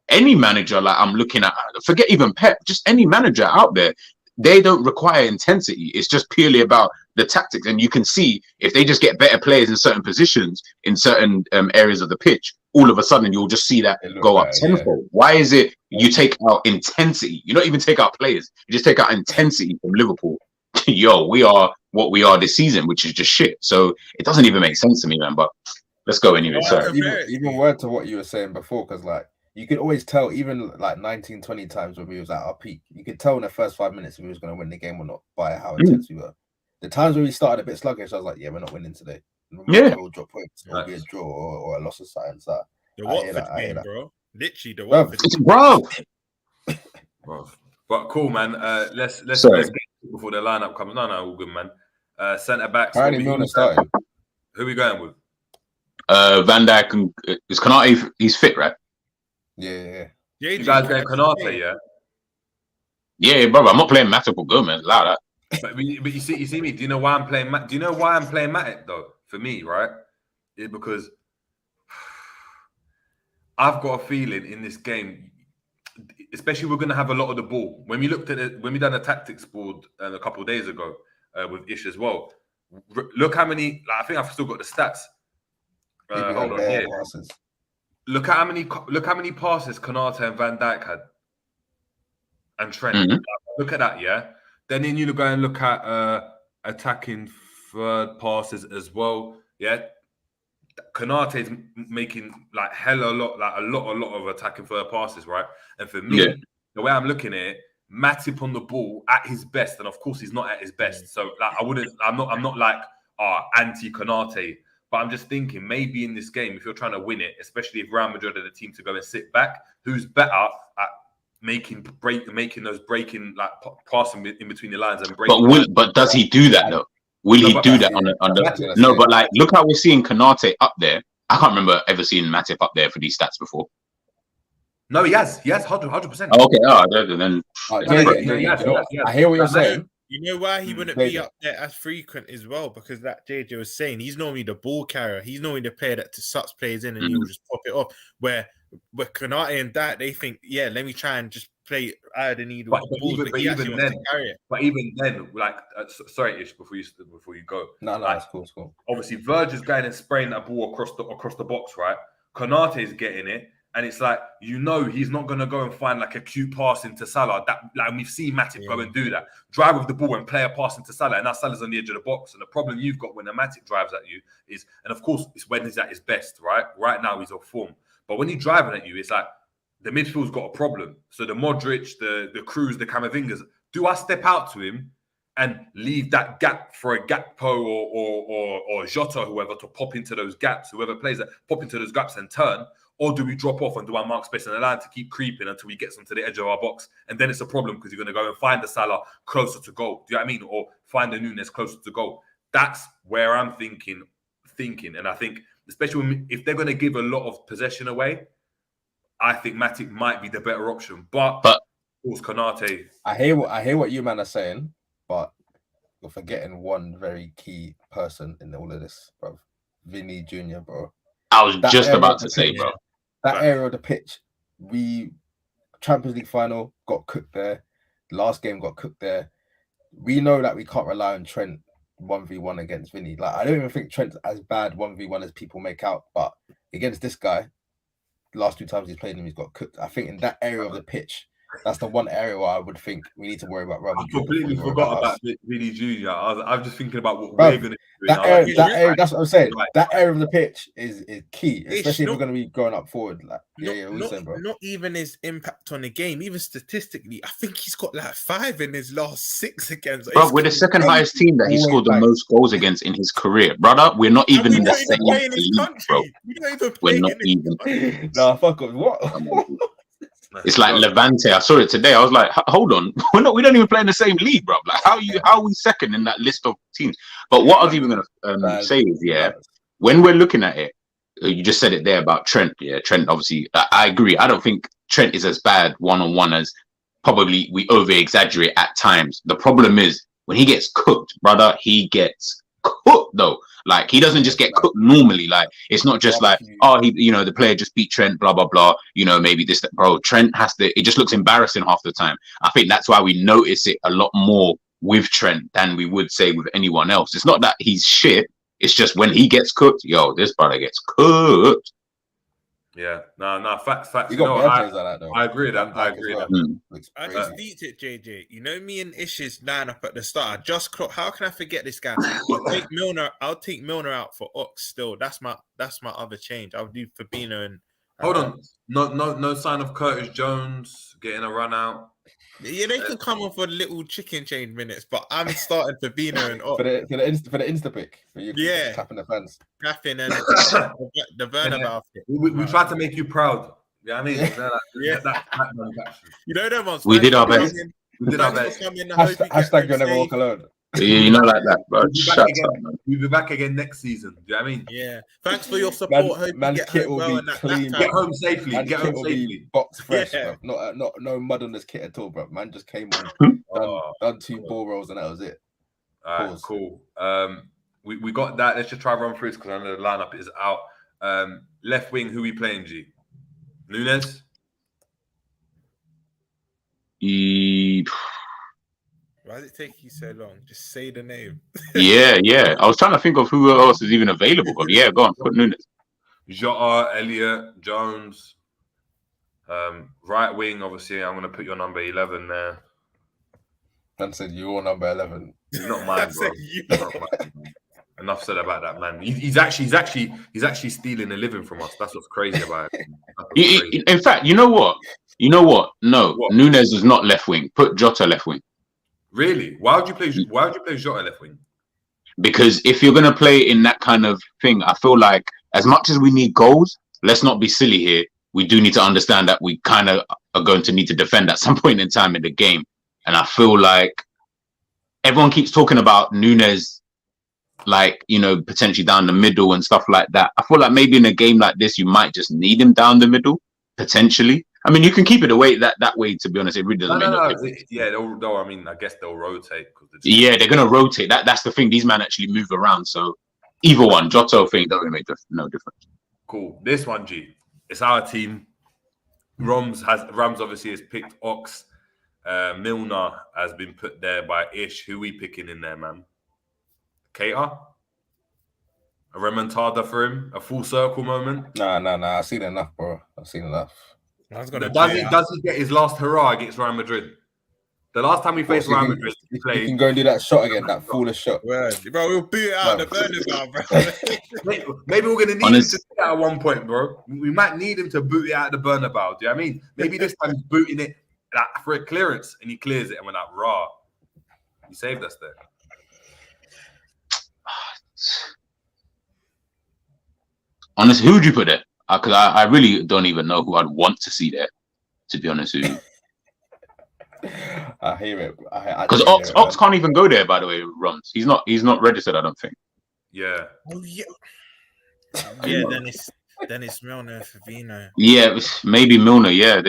any manager, like, I'm looking at, forget even Pep, just any manager out there, they don't require intensity. It's just purely about the tactics. And you can see if they just get better players in certain positions, in certain areas of the pitch, all of a sudden you'll just see that go up tenfold. Yeah. Why is it you take out intensity? You don't even take out players. You just take out intensity from Liverpool. Yo, we are what we are this season, which is just shit. So it doesn't even make sense to me, man. But let's go anyway. Even word to what you were saying before, because like, you could always tell, even like 19, 20 times when we was at our peak, you could tell in the first 5 minutes if we was going to win the game or not by how intense we were. The times when we started a bit sluggish, I was like, yeah, we're not winning today. We'll drop points. It'll be a draw or a loss of sign. So the Watford game, bro. Literally the Watford game. Bro. But cool, man. Let's get before the lineup comes. No, all good, man. Centre backs. Who are we going with? Van Dijk and is Konate? He's fit, right? Yeah. You guys going Konate, yeah? Yeah, brother, I'm not playing Matip or Gomez. Allow that. But you see me. Do you know why I'm playing? Do you know why I'm playing Matic though? For me, right? It's because I've got a feeling in this game, especially we're going to have a lot of the ball. When we looked at it, when we done a tactics board a couple of days ago with Ish as well. Look how many. Like, I think I've still got the stats. Hold on here. Look at how many passes Konate and Van Dijk had, and Trent. Mm-hmm. Look at that, yeah. Then you go and look at attacking third passes as well. Yeah, Konate's making like hella lot, like a lot of attacking third passes, right? And for me, the way I'm looking at it, Matip on the ball at his best, and of course he's not at his best. So like I'm not like anti Konate, but I'm just thinking maybe in this game, if you're trying to win it, especially if Real Madrid are the team to go and sit back, who's better at making those breaking like passing in between the lines and breaking? But does he do that though? Will he do that on the no? But like, look how we're seeing Konate up there. I can't remember ever seeing Matip up there for these stats before. No, he has 100%. Okay, then I hear what you're saying. You know why he wouldn't be up there as frequent as well? Because that JJ was saying, he's normally the ball carrier. He's normally the player that sucks players in and he will just pop it off. Where Konate and that, they think, yeah, let me try and just play out of the needle. But even then, like, sorry, Ish, before you go. No, like, it's cool. Obviously, Verge is going and spraying that ball across the box, right? Konate is getting it. And it's like, he's not going to go and find like a cute pass into Salah. That, like, we've seen Matip go and do that. Drive with the ball and play a pass into Salah. And now Salah's on the edge of the box. And the problem you've got when a Matip drives at you is, and of course, it's when he's at his best, right? Right now, he's off form. But when he's driving at you, it's like the midfield's got a problem. So the Modric, the Cruz, the Camavingas, do I step out to him and leave that gap for a Gakpo or Jota, whoever, to pop into those gaps, whoever plays that, pop into those gaps and turn? Or do we drop off and do our mark space and allow him to keep creeping until he gets onto the edge of our box? And then it's a problem because you're going to go and find the Salah closer to goal. Do you know what I mean? Or find the Nunes closer to goal. That's where I'm thinking. And I think, especially if they're going to give a lot of possession away, I think Matip might be the better option. But of course, Konate. I hear what you man are saying, but you're forgetting one very key person in all of this, bro. Vinny Jr., bro. I was just about to say, bro. That area of the pitch, we Champions League final got cooked there. Last game got cooked there. We know that we can't rely on Trent 1v1 against Vinny. Like, I don't even think Trent's as bad 1v1 as people make out, but against this guy, the last 2 times he's played him, he's got cooked. I think in that area of the pitch, that's the one area where I would think we need to worry about. I completely forgot about Vinny Jr. I'm just thinking about what we're going to do. That area, that's what I'm saying. That area of the pitch is key, especially if we're going to be going up forward. Like, not even his impact on the game, even statistically. I think he's got like 5 in his last 6 against. Bro, we're the second highest team that he scored the most goals against in his career, brother. We're not even in the same league, bro. We're not even. Nah, fuck off. What? It's like Levante. I saw it today. I was like, hold on, we don't even play in the same league, bro. Like, how are we second in that list of teams? But what I was even gonna say is, when we're looking at it, you just said it there about Trent. Yeah, Trent. Obviously, I agree. I don't think Trent is as bad one-on-one as probably we over-exaggerate at times. The problem is when he gets cooked, brother. He gets cooked though. Like, he doesn't just get cooked normally. Like, it's not just like, the player just beat Trent, blah, blah, blah. Maybe this, bro. Trent has to, it just looks embarrassing half the time. I think that's why we notice it a lot more with Trent than we would say with anyone else. It's not that he's shit. It's just when he gets cooked, this brother gets cooked. Yeah, no, facts. You got like that, though. I agree with that. I just beat it, JJ. Me and Ish's line up at the start. I just clocked. How can I forget this guy? I'll take Milner out for Ox still. That's my other change. I'll do Fabinho and. Hold on, no sign of Curtis Jones getting a run out. Yeah, they could come on for little chicken change minutes, but I'm starting Fabinho and Ox. for the insta pick. For you, clapping the fans. Clapping and the Werner outfit. We tried to make you proud. You know what I mean? You know them ones. We did our best. We did our best. Hashtag you'll never walk alone. You know, like that, bro. We'll be back Shut again. up, man. We'll be back again next season. Do you know what I mean? Yeah. Thanks for your support. Hope you get kit home will well be and that clean. time. Get home safely. Man's Get kit home will safely. be box fresh, Yeah. bro. No mud on this kit at all, bro. Man just came on, done 2 ball rolls, and that was it. All right, Pause. cool. We got that. Let's just try run through this because I know the lineup is out. Left wing, who we playing, G? Nunes? Why does it take you so long? Just say the name. Yeah. I was trying to think of who else is even available. But yeah, go on, put Nunes. Jota, Elliott, Jones. Right wing, obviously, I'm going to put your number 11 there. Man said you're number 11. He's not mine, bro. Said you. He's not mine. Enough said about that, man. He's actually stealing a living from us. That's what's crazy about it. In fact, you know what? No, What? Nunes is not left wing. Put Jota left wing. Really? Why would you play Jota left wing? Because if you're gonna play in that kind of thing, I feel like as much as we need goals, let's not be silly here. We do need to understand that we kind of are going to need to defend at some point in time in the game. And I feel like everyone keeps talking about Nunes, like, you know, potentially down the middle and stuff like that. I feel like maybe in a game like this, you might just need him down the middle, potentially. I mean, you can keep it away that way, to be honest. It really doesn't make no difference. Yeah, I mean, I guess they'll rotate. Yeah, they're going to rotate. That's the thing. These men actually move around. So either one, Jota thing, doesn't make no difference. Cool. This one, G. It's our team. Romz obviously has picked Ox. Milner has been put there by Ish. Who we picking in there, man? Keita? A remontada for him? A full circle moment? Nah. I've seen enough, bro. I've seen enough. Does he get his last hurrah against Real Madrid? The last time we faced Real Madrid, he can go and do that shot again, that foolish shot. Bro, we'll boot it out of the Bernabeu, bro. Maybe we're going to need him to do that at one point, bro. We might need him to boot it out of the Bernabeu. Do you know what I mean? Maybe this time he's booting it for a clearance and he clears it and we're like, raw. He saved us there. Honestly, who would you put there? Because I really don't even know who I'd want to see there, to be honest with you. I hear it. Because Ox can't even go there, by the way, Romz. He's not registered, I don't think. Yeah. Oh, yeah. Yeah, then it's Milner, Fabinho. Yeah, maybe Milner, yeah.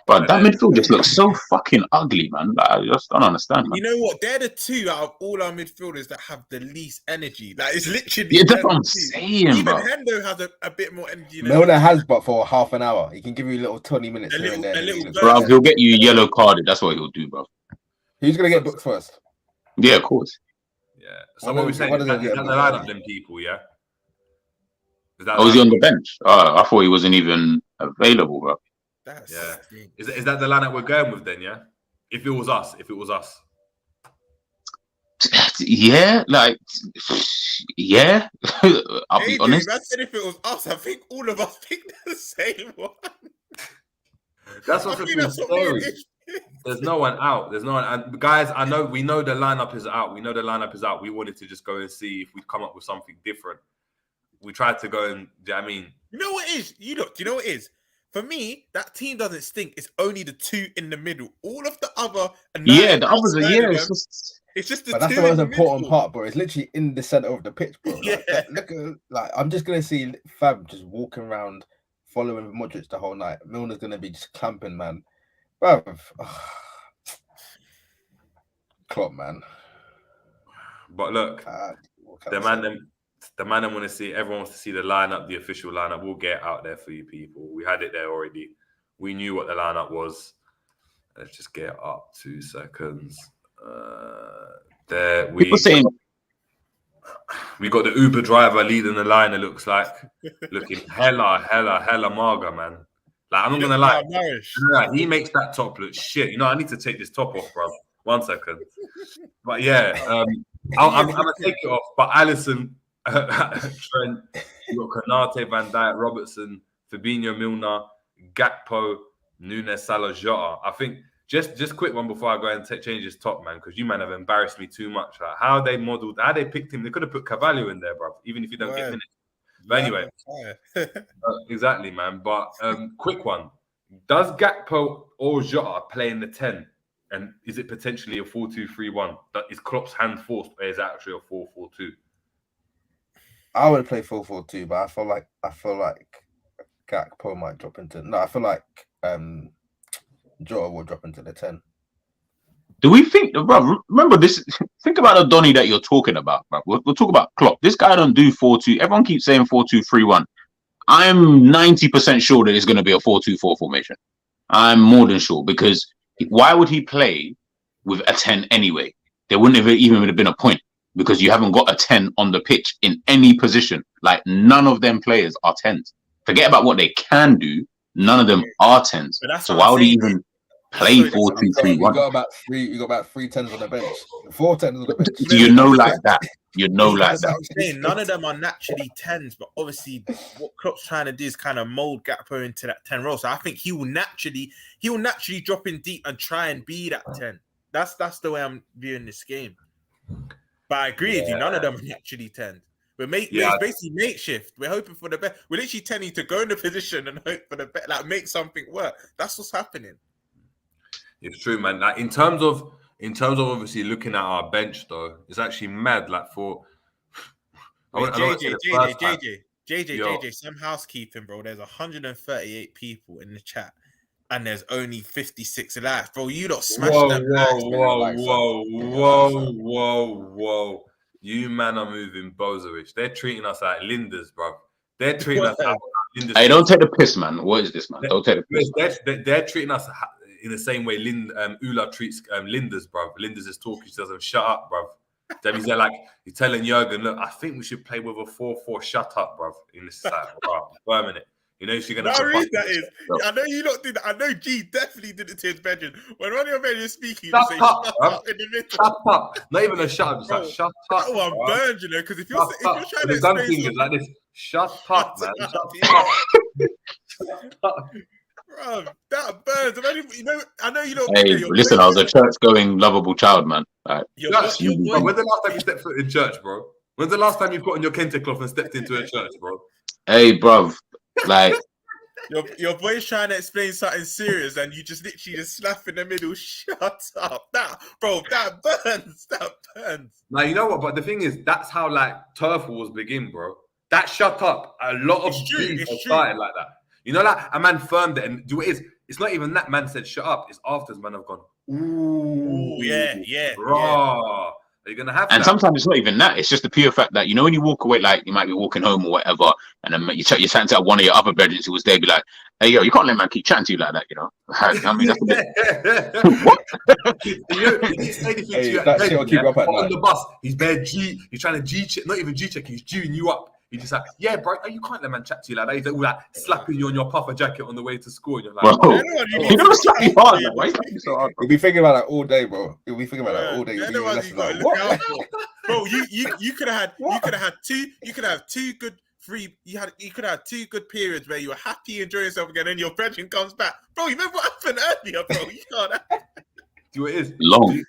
But that midfield just looks so fucking ugly, man. Like, I just don't understand, man. You know what? They're the two out of all our midfielders that have the least energy. Like, it's literally... Yeah, that's what I'm saying, even bro. Hendo has a bit more energy. Milner has, but for half an hour. He can give you a little 20 minutes here and there. Bro, he'll get you yellow carded. That's what he'll do, bro. Who's going to get booked first? Yeah, of course. Yeah. So what we're saying is that the lineup, them people, yeah? Is he on the bench? I thought he wasn't even available, bro. Yeah. Is that the lineup we're going with then, yeah? If it was us. Yeah, like, yeah. I'll be honest. I said if it was us, I think all of us picked the same one. That's what's been scary. There's no one out. And guys, we know the lineup is out. We wanted to just go and see if we'd come up with something different. We tried to go and, do you know what I mean? You know what it is? Do you know what it is? For me, that team doesn't stink. It's only the two in the middle. All of the other... the others are, yeah. It's just the but two that's the most important part, bro. It's literally in the center of the pitch, bro. Yeah. Look at, I'm just going to see Fab just walking around, following Modric the whole night. Milner's going to be just clamping, man. Bro. Klopp, man. But look, the man I want to see, everyone wants to see the lineup, the official lineup. We'll get it out there for you people. We had it there already. We knew what the lineup was. Let's just get it up 2 seconds. There we got the Uber driver leading the line, it looks like. Looking hella maga, man. Like, I'm not gonna lie. He makes that top look shit. You know, I need to take this top off, bro. 1 second. But yeah, I'm gonna take it off. But Alisson, Trent, you got Konate, Van Dijk, Robertson, Fabinho, Milner, Gakpo, Nunes, Salah, Jota. I think just quick one before I go and change his top, man, because you man have embarrassed me too much. Like how they picked him. They could have put Carvalho in there, bro. Even if you don't get minutes. But anyway, exactly, man. But quick one: does Gakpo or Jota play in the 10? And is it potentially a 4-2-3-1? That is Klopp's hand forced, or is it actually a 4-4-2? I would play 4-4-2, but I feel like Gakpo might drop into. No, I feel like Jota will drop into the 10. Do we think, bro? Remember this. Think about the Donny that you're talking about, bro. We'll talk about Klopp. This guy don't do 4-2. Everyone keeps saying 4-2-3-1. I'm 90% sure that it's going to be a 4-2-4 formation. I'm more than sure, because why would he play with a 10 anyway? There wouldn't have even been a point, because you haven't got a 10 on the pitch in any position. Like, none of them players are 10s. Forget about what they can do. None of them are 10s. So why would he even play 4-2-3-1? You got about three 10s on the bench. 4 10s on the bench. So you know like that. You know like That's what that. I'm saying. None of them are naturally 10s, but obviously what Klopp's trying to do is kind of mold Gakpo into that 10 role. So I think he will naturally drop in deep and try and be that 10. That's the way I'm viewing this game. But I agree with you. None of them are naturally 10s. It's basically makeshift. We're hoping for the best. We're literally tending to go in the position and hope for the best, like make something work. That's what's happening. It's true, man. Like in terms of obviously looking at our bench, though, it's actually mad. Like for JJ, some housekeeping, bro. There's 138 people in the chat, and there's only 56 likes, bro. You don't smash them. Whoa. You man are moving Bozovich. They're treating us like Linders, bro. They're treating us like Linders. Hey, don't take the piss, man. What is this, man? Don't take the piss. They're treating us in the same way Ula treats Linders, bro. Linders is talking, she doesn't shut up, bro. Then he's like, he's telling Jurgen, look, I think we should play with a 4-4. Shut up, bro. In this side, bro. Wait a minute. You know she's gonna. I know you lot did that. I know G definitely did it to his bedroom. When one of your bedroom is speaking, shut say, up, shut up in the middle. Shut up. Not even a shut up, just like shut up. That one burned, you know, because if you're trying to explain fingers like this, shut up, man. Shut up. Bro, that burns. I know you don't. Hey, listen, I was a church-going, lovable child, man. Right. When's the last time you stepped foot in church, bro? When's the last time you put on your kente cloth and stepped into a church, bro? Hey, bruv. Like your boy's trying to explain something serious, and you just literally just slap in the middle. Shut up, that burns. That burns. Now you know what, but the thing is, that's how like turf wars begin, bro. That shut up. A lot of beef started like that. You know, like a man firmed it, and do it is. It's not even that man said shut up. It's after man have gone. Ooh, yeah. Raw. Are you gonna have? And sometimes it's not even that. It's just the pure fact that, you know, when you walk away, like you might be walking home or whatever, and then you're chatting to one of your other brethren who was there, be like, "Hey, yo, you can't let man keep chatting to you like that," you know. I mean, that's a bit. What? That shit will keep you up at night. On the bus, he's bare G. He's trying to G check, not even G check. He's G'ing you up. He's just like, yeah, bro, you can't let man chat to you like that. He's all like slapping you on your puffer jacket on the way to school. And you're like, bro, you never slap me hard, man. Why you slapping me so hard? You'll be thinking about that all day, bro. You'll be thinking about that all day. You'll be like, what? Bro, you could have had two good periods where you were happy, enjoying yourself again, and your brethren comes back. Bro, you remember what happened earlier, bro? You can't. Do what it is. Long. Do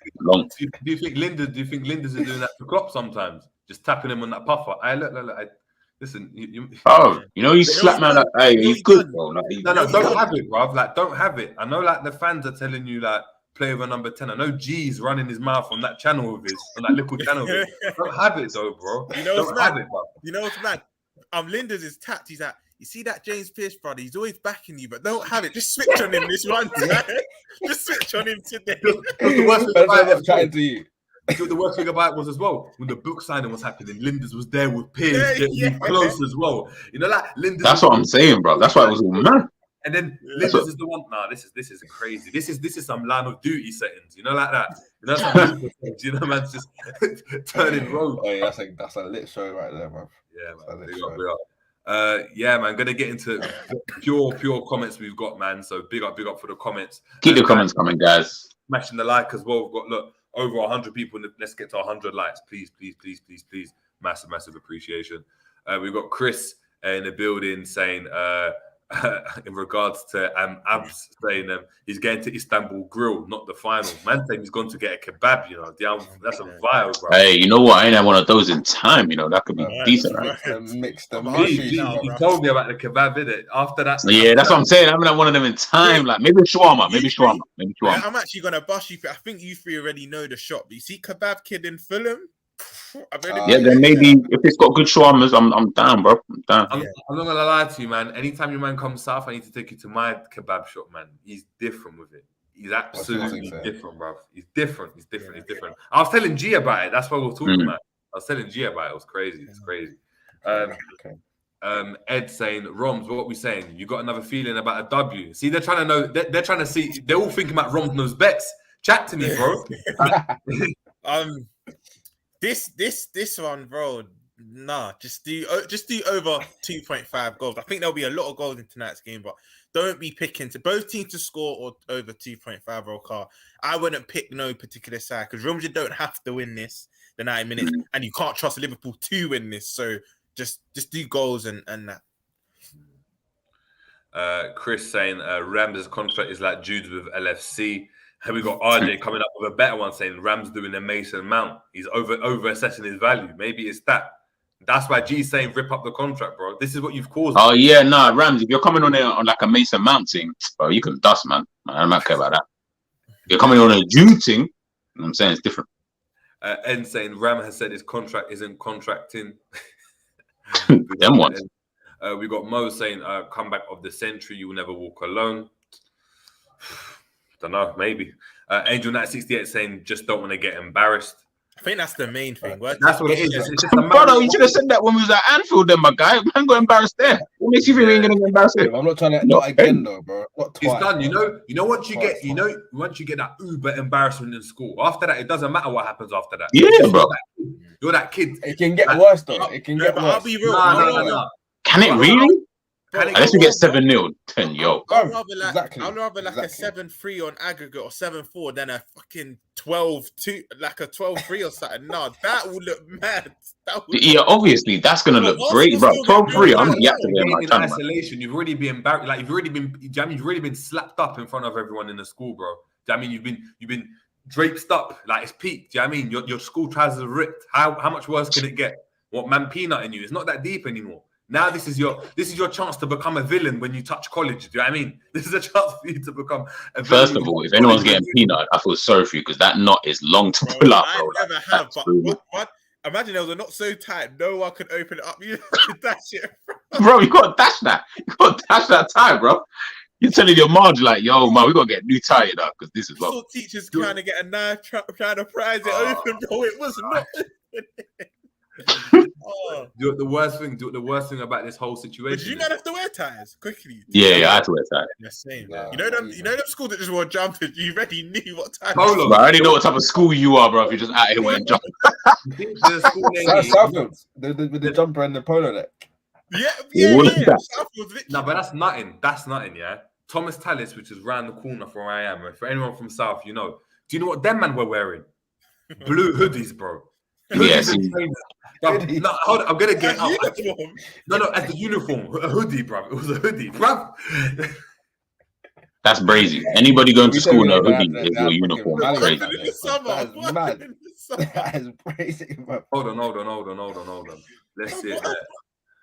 you think Linders is doing that to Klopp sometimes? Just tapping him on that puffer. Listen, you know, you slap man like, hey, he's good, bro. Like, no, don't have it, bro. Like, don't have it. I know, like, the fans are telling you, like, play with a number 10. I know G's running his mouth on that channel of his, on that little channel of his. Don't have it, though, bro. You know what's mad? You know what's mad? Linders is tapped. He's like, you see that James Pearce brother? He's always backing you, but don't have it. Just switch on him this one, right? Just switch on him today. The worst thing about it, chatting to you. The worst thing about it was as well, when the book signing was happening, Linders was there with Piers getting close as well. You know, like Linders. That's what I'm saying, bro. That's why it was all mad. And then Linders is the one. Nah, this is crazy. This is some Line of Duty settings. You know, like that. You know, man's just turning rogue. Oh, yeah, that's a lit show right there, bro. Yeah, man. Yeah, man. Gonna get into pure comments we've got, man. So big up for the comments. Keep the comments coming, guys. Smashing the like as well. We've got over 100 people. Let's get to 100 likes, please. Massive appreciation. We've got Chris in the building saying in regards to Abs saying he's getting to Istanbul Grill, not the final. Man saying he's gone to get a kebab, you know. That's a vile, bro. Hey, you know what? I ain't had one of those in time, you know. That could be decent, right? Mix them. He told me about the kebab, innit? After that. Yeah, that's what I'm saying. I haven't had one of them in time. Like maybe shawarma. Yeah, I'm actually gonna bust you. I think you three already know the shop. You see Kebab Kid in Fulham? Then maybe if it's got good shawarmas, I'm down, bro. I'm down. I'm not gonna lie to you, man. Anytime your man comes south, I need to take you to my kebab shop, man. He's different with it. He's absolutely different, bro. He's different. He's different. I was telling G about it. That's what we were talking about. I was telling G about it. It was crazy. It's crazy. Ed saying, Romz, what are we saying? You got another feeling about a W? See, they're trying to know. They're trying to see. They're all thinking about Romz knows bets. Chat to me, bro. This one, bro. Nah, just do over 2.5 goals. I think there'll be a lot of goals in tonight's game, but don't be picking to both teams to score or over 2.5 roll car. I wouldn't pick no particular side because Romz don't have to win this the 90 minutes, and you can't trust Liverpool to win this. So just do goals and that. Chris saying Rams' contract is like Jude's with LFC. And we got RJ coming up with a better one saying Rams doing a Mason Mount. He's over assessing his value. Maybe it's that. That's why G's saying rip up the contract, bro. This is what you've caused. Oh yeah, nah, Rams. If you're coming on there on like a Mason Mount thing, bro, you can dust, man. I don't care about that. If you're coming on a Jude thing, you know what I'm saying it's different. N saying Ram has said his contract isn't contracting. Them ones. We got Mo saying comeback of the century. You will never walk alone. Don't know, maybe. Angel Knight 68 saying just don't want to get embarrassed. I think that's the main thing. That's what it is. It's just Brother, you should have said that when we was at Anfield, then, my guy. Man got embarrassed there. What makes you think we ain't gonna get embarrassed here? I'm not trying to. Not again, though, bro. Not twice. It's done. You know once you get that uber embarrassment in school. After that, it doesn't matter what happens after that. Yeah, bro. You're that kid. It can get worse, though. It can get worse. I'll be real. No. Can it really? Unless we get 7-0, then yo. I'd rather like a 7-3 on aggregate or 7-4 than a fucking 12-2, like a 12-3 or something. No, that would look mad. Yeah, obviously that's gonna look great, bro. 12-3. I'm deactivating my isolation. You've already been embarrassed. Like you've already been slapped up in front of everyone in the school, bro. Do you know what I mean you've been draped up like it's peaked? Do you know what I mean your school trousers are ripped? How much worse can it get? What man peanut in you? It's not that deep anymore. Now this is your chance to become a villain when you touch college. Do you know what I mean? This is a chance for you to become a villain. First of all, if anyone's getting peanut, I feel sorry for you because that knot is long to pull up, bro. I never have, but what? Imagine there was a knot so tight, no one could open it up. You dash it, bro. You gotta dash that. You gotta dash that tie, bro. You're telling your mom like, yo, man, we gotta get a new tie up because this is what. Saw teachers trying to get a knife, trying to prise it open, bro. It was not. Do the worst thing about this whole situation. But you not have to wear ties quickly. Yeah, I had to wear ties. Yeah, same. You know them schools that just wore jumpers. You already knew what time. Bro, I already know what type of school you are, bro. If you're just out here wearing jumpers. Southfield, with the jumper and the polo neck. Yeah. No, but that's nothing. That's nothing. Yeah, Thomas Tallis, which is round the corner from where I am. For anyone from South, you know. Do you know what them man were wearing? Blue hoodies, bro. Yes. No, hold on, I'm gonna get up. No, as the uniform, a hoodie, bro. It was a hoodie, bro. That's brazy. Anybody going to school in a hoodie is your uniform. That's crazy. That is crazy, bro. Hold on. Let's see it.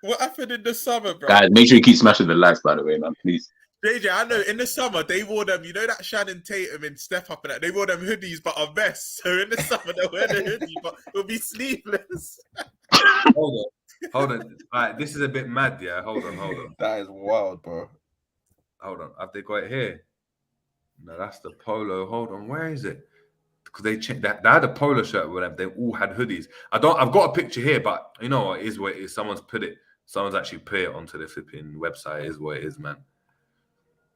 What happened in the summer, bro? Guys, make sure you keep smashing the likes, by the way, man. Please. JJ, I know in the summer they wore them, you know that Shannon Tatum in Step Up and that, they wore them hoodies but a vest. So in the summer they wear the hoodie but it'll be sleeveless. Hold on. All right, this is a bit mad, yeah. Hold on. That is wild, bro. Hold on. Have they got it here? No, that's the polo. Hold on, where is it? Because they changed that. They had a polo shirt with them. They all had hoodies. I've got a picture here, but you know what? It is what it is. Someone's actually put it onto the flipping website. It is what it is, man.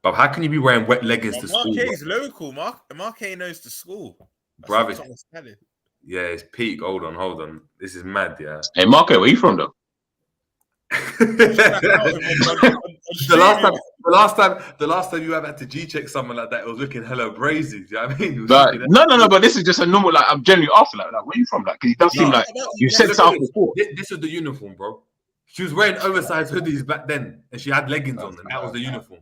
But how can you be wearing wet leggings to school? Mark is local. Mark knows the school. Bravo. Yeah, it's peak. Hold on. This is mad, yeah. Hey, Marco, where you from, though? The last time you ever had to G-check someone like that, it was looking hella brazy. Do you know what I mean? No, but this is just a normal, like, I'm generally after like where you from? Like, because it does seem like you said South before. This is the uniform, bro. She was wearing oversized hoodies back then, and she had leggings on, and that was the uniform.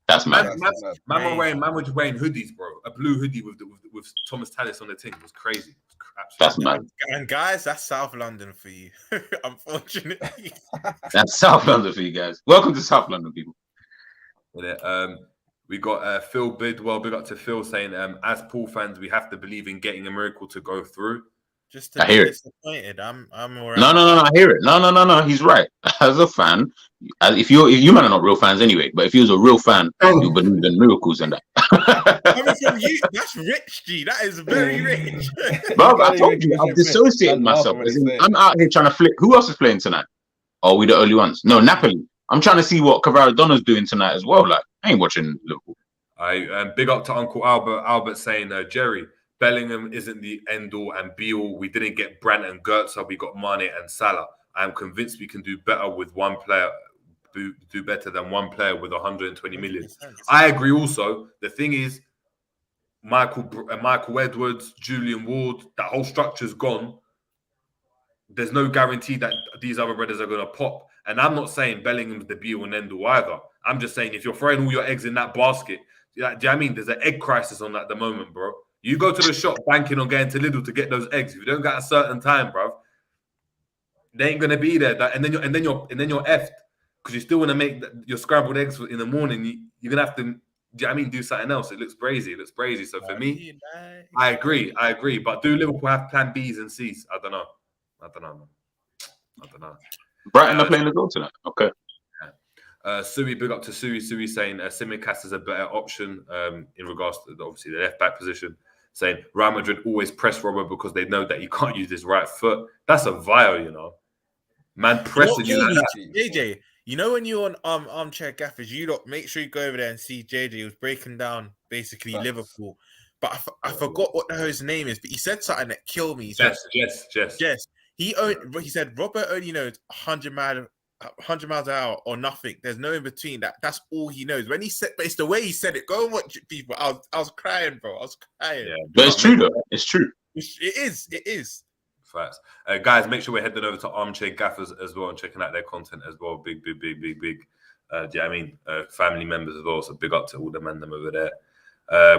That's mad. Man was wearing hoodies, bro. A blue hoodie with Thomas Tallis on the thing. It was crazy. That's mad. And guys, that's South London for you. Unfortunately, that's South London for you guys. Welcome to South London, people. We got Phil Bidwell. Big up to Phil saying, as Pool fans, we have to believe in getting a miracle to go through. Just to be disappointed. I'm all right. No, I hear it. No. He's right. As a fan, if you men are not real fans anyway, but if you was a real fan, you believe in miracles and that. Coming from you, that's rich, G. That is very rich. Bro, I told you, I've dissociated myself. I'm out here trying to flip. Who else is playing tonight? Are we the early ones? No, Napoli. I'm trying to see what Cavaradonna's doing tonight as well. Like, I ain't watching Liverpool. Big up to Uncle Albert. Albert saying, Jerry, Bellingham isn't the end all and be all. We didn't get Brandt and Goetze. We got Mane and Salah. I am convinced we can do better with one player. Do better than one player with 120 million. I agree. Also, the thing is, Michael Edwards, Julian Ward, that whole structure's gone. There's no guarantee that these other brothers are going to pop. And I'm not saying Bellingham's the be all and end all either. I'm just saying if you're throwing all your eggs in that basket, do you know what I mean? There's an egg crisis on at the moment, bro. You go to the shop banking on getting to Lidl to get those eggs. If you don't get a certain time, bro, they ain't gonna be there. And then you're effed because you still want to make your scrambled eggs in the morning. You're gonna have to, do you know what I mean? Do something else. It looks crazy. So for me, I agree. But do Liverpool have plan B's and C's? I don't know, man. Brighton are playing as well tonight. Okay. Sui, big up to Sui. Sui saying Simicast is a better option in regards to obviously the left back position. Saying Real Madrid always press Robert because they know that he can't use his right foot. That's a vile, you know. Man pressing you like that. JJ, you know when you're on Armchair Gaffers, you don't make sure you go over there and see JJ. He was breaking down basically Liverpool. But I forgot what the hell his name is, but he said something that killed me. He said, Jess. He said Robert only knows 100 miles an hour or nothing. There's no in between. That's all he knows. When he said, but it's the way he said it. Go and watch it, people. I was crying, bro. I was crying. Yeah, but it's true though. It's true. It is. Facts. Guys, make sure we're heading over to Armchair Gaffers as well and checking out their content as well. Big. Family members as well. So big up to all the men them over there.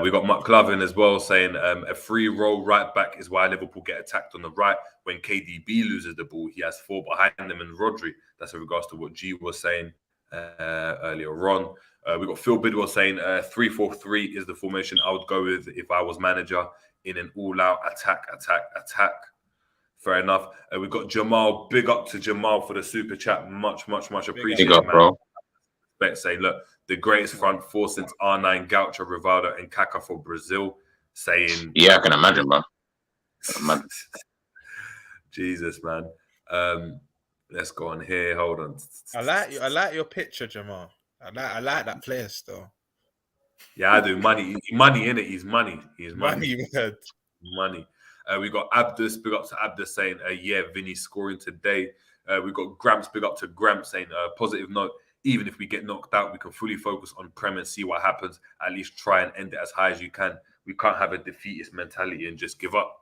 We got McLovin as well saying a free roll right back is why Liverpool get attacked on the right. When KDB loses the ball, he has four behind him and Rodri. That's in regards to what G was saying earlier on. We got Phil Bidwell saying 3-4-3 is the formation I would go with if I was manager in an all-out attack. Fair enough. We've got Jamal. Big up to Jamal for the super chat. Much appreciated. Big up, bro. Saying, look, the greatest front four since R9, Gaucho, Rivaldo, and Kaká for Brazil. Saying, yeah, I can imagine, bro. Jesus, man. Let's go on here. Hold on. I like your picture, Jamal. I like that player still. Yeah, I do. Money in it. He's money. Money. We got Abdus. Big up to Abdus saying, yeah, Vinny scoring today. We got Gramps. Big up to Gramps saying, positive note. Even if we get knocked out, we can fully focus on Prem and see what happens. At least try and end it as high as you can. We can't have a defeatist mentality and just give up.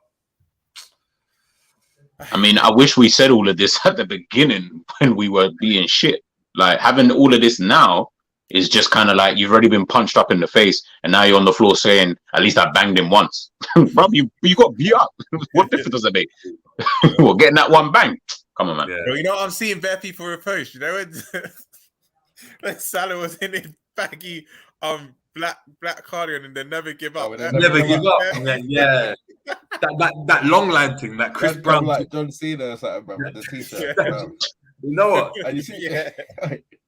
I mean, I wish we said all of this at the beginning when we were being shit. Like, having all of this now is just kind of like you've already been punched up in the face and now you're on the floor saying, at least I banged him once. Bro, you got beat up. What difference does it make? Well, getting that one bang. Come on, man. Yeah. Bro, you know, I'm seeing bare people repost. You know, when Salah was in his baggy black cardigan and they never give up. Never give up. Yeah. That long line thing, that Chris Brown, like John Cena or something, bro, with the t-shirt. You know what? And you see,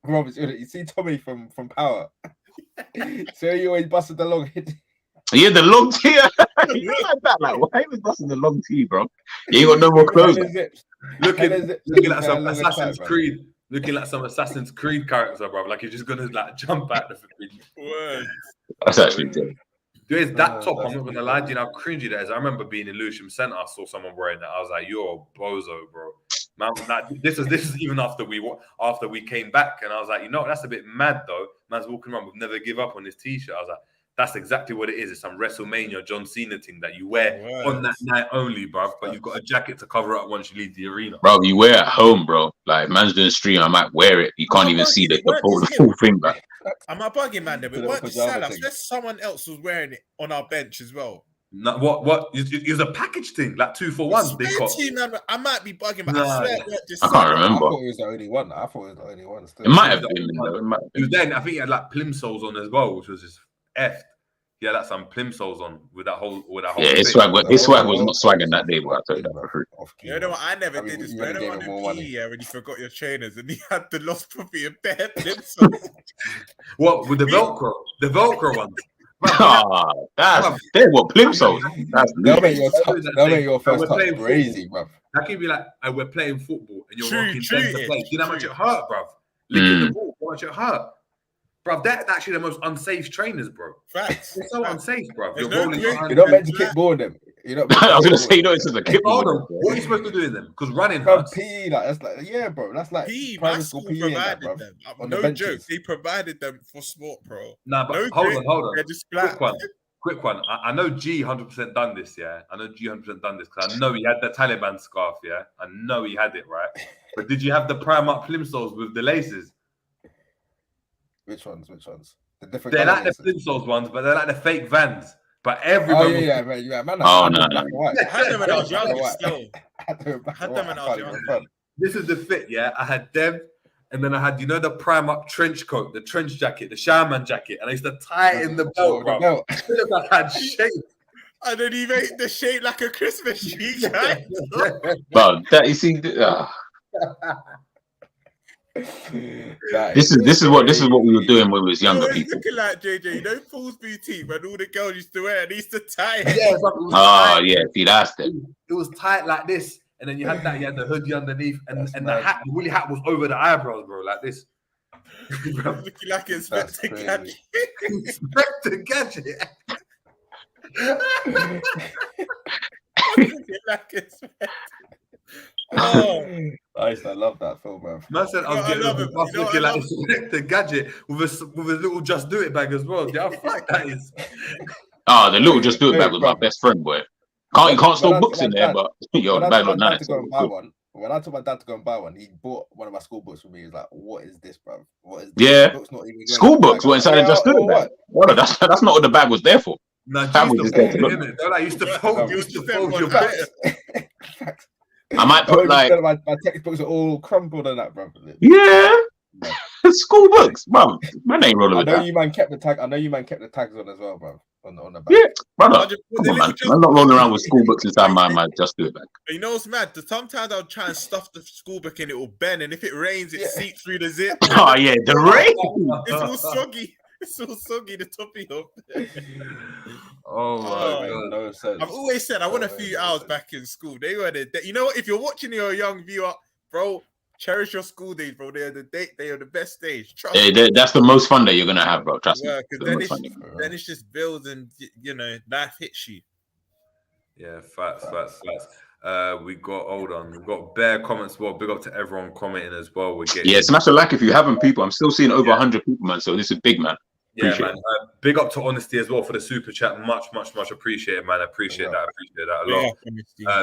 Romz, you see Tommy from Power. So he always busted the long hit. Yeah, the long tee. You like that? Like, why was busting the long tee, bro? You ain't got no more clothes. Looking at some Assassin's Creed. Looking like some Assassin's Creed character, bro. Like you're just gonna like jump out the word. That's actually good. Dude, that top, I'm not gonna lie to you, how cringy that is. I remember being in Lewisham Centre, I saw someone wearing that. I was like, "You're a bozo, bro." Man, like, this is even after we came back, and I was like, you know, that's a bit mad though. Man's walking around with "never give up" on his t-shirt. I was like, That's exactly what it is. It's some WrestleMania John Cena thing that you wear on that night only, bruv. But you've got a jacket to cover up once you leave the arena. Bro, you wear it at home, bro. Like, man's doing stream, I might wear it. You can't even see the full thing back. Am I bugging, man? It weren't just Salah. Someone else was wearing it on our bench as well. No, what? It was a package thing, like 2 for 1. I might be bugging, but I swear I can't remember. I thought it was the only one. Still. It might have been. It was then I think he had like plimsolls on as well, which was just effed. Yeah, that's some plimsolls on with that whole. Yeah, his swag was not swagging that day, but I tell you that for free. You know what? I never did this. I don't want to PE when you forgot your trainers and you had the lost puppy and bare plimsolls. What with the Velcro? The Velcro ones. They're what plimsolls. They'll make your first touch crazy, bro. That can be like, we're playing football and you're rocking them to play. You know how much it hurt, bro? Licking the ball, how much it hurt. Bro, they're actually the most unsafe trainers, bro. Facts. They're so unsafe, bro. You're not meant to kickball them. I was gonna say, it's just a kickball. Hold on. What are you supposed to do in them? Because running hurts. PE, that's like, bro. That's like PE. My school provided them. No joke. They provided them for sport, bro. Nah, but hold on. They're just Quick one. I know G 100% done this, yeah. I know G 100% done this because I know he had the Taliban scarf, yeah. I know he had it, right? But did you have the Primark plimsolls with the laces? Which ones? The different. They're like the plimsolls ones, but they're like the fake Vans. But everyone. Man. Oh no. I had them when I was young. Still. I had them when I was young. This is the fit, yeah. I had them, and then I had the Primark trench coat, the trench jacket, the Shaman jacket, and I used to tie it in the belt, bro. I had shape. And then he made the shape like a Christmas tree. But that you see. This is what we were doing when we was younger people. Looking like JJ, Fool's Boutique when all the girls used to wear it, they used to tie it. Yeah, see that's it. It was tight like this, and then you had the hoodie underneath, and the hat, the woolly hat was over the eyebrows, bro, like this. Looking like Inspector Gadget. Inspector Gadget. I used to love that film, man. Man said I was getting looking like Inspector Gadget with a little Just Do It bag as well. Yeah, how fuck that is. The little Just Do It bag was my best friend, boy. You can't store books in there, but the bag looked nice. When I told my dad to go and buy one, he bought one of my school books for me. He was like, "What is this, bro? What is this?" Yeah, school books were inside of Just Do It bag. Well, that's not what the bag was there for. No, I used to fold your bit. I might put like my textbooks are all crumpled and that, bro. Yeah. School books, bro. My name rolling with that. I know you man kept the tags on as well, bro. On the back. Yeah, brother. Come on, man. I'm not rolling around with school books inside my Just Do It bag. You know what's mad? Sometimes I'll try and stuff the school book and it will bend, and if it rains, it seeps through the zip. Oh yeah, the rain. It's all soggy. It's all soggy, the toppy up. Oh my God. No sense. I've always said I want a few hours back in school. They were you know what? If you're watching your young viewer, bro, cherish your school days, bro. They are the best stage. That's the most fun that you're gonna have, bro. Trust me. Because then it's just builds and life hits you. Yeah, facts. We've got bare comments as well. Big up to everyone commenting as well. Smash a like if you haven't, people. I'm still seeing over 100 people, man. So this is big, man. Yeah, man. Big up to Honesty as well for the super chat. Much appreciated, man. I appreciate that a lot.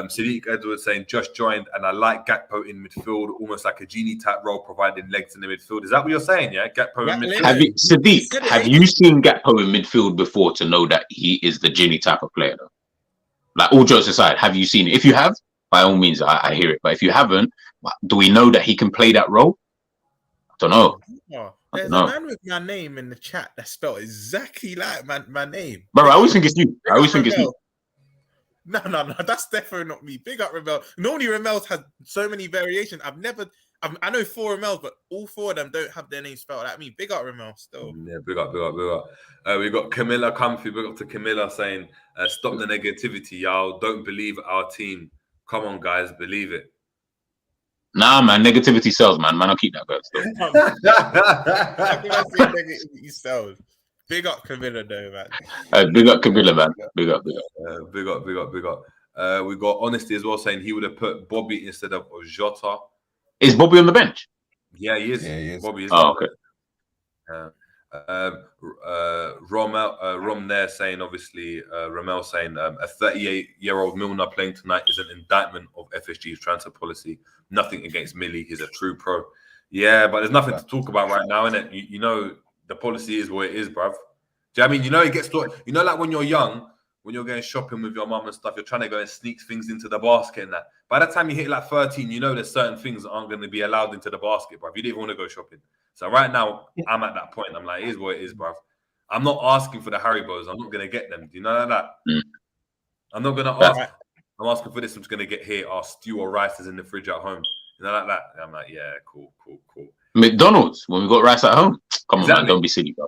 Sadiq Edwards saying just joined, and I like Gakpo in midfield, almost like a genie type role, providing legs in the midfield. Is that what you're saying? Yeah, Gakpo in midfield. Have you seen Gakpo in midfield before to know that he is the genie type of player? Though, like all jokes aside, have you seen it? If you have, by all means, I hear it. But if you haven't, do we know that he can play that role? I don't know. There's a man with my name in the chat that spelled exactly like my name. Bro, I always think it's you. No, that's definitely not me. Big up Ramel. Normally Ramel's has so many variations. I know 4 Ramels, but all 4 of them don't have their name spelled like me. Big up Ramel still. Yeah, big up. We got Camilla Comfy. Big up to Camilla saying, stop the negativity, y'all. Don't believe our team. Come on, guys, believe it. Nah, man, negativity sells, man. Man, I'll keep that, guys. Negativity sells. Big up Camilla, though, man. Big up Camilla, man. Big up. Big up. We got Honesty as well saying he would have put Bobby instead of Jota. Is Bobby on the bench? Yeah, he is. Yeah, he is. Bobby is. Oh, okay. Rom there saying, obviously, Romel saying a 38-year-old Milner playing tonight is an indictment of FSG's transfer policy. Nothing against Millie, he's a true pro. Yeah, but there's nothing to talk about right now, innit? You know, the policy is what it is, bruv. Do you know what I mean? You know, it gets to, you know, like when you're young, when you're going shopping with your mum and stuff, you're trying to go and sneak things into the basket and that. By the time you hit like 13, you know there's certain things that aren't going to be allowed into the basket, bruv. You didn't even want to go shopping. So right now, I'm at that point. I'm like, it is what it is, bruv. I'm not asking for the Haribos. I'm not going to get them. Do you know that? I'm not going to ask. I'm asking for this. I'm just going to get here. Our stew or rice is in the fridge at home. You know, like that. And I'm like, yeah, cool. McDonald's, when we got rice at home. Come on, man, don't be silly, bro.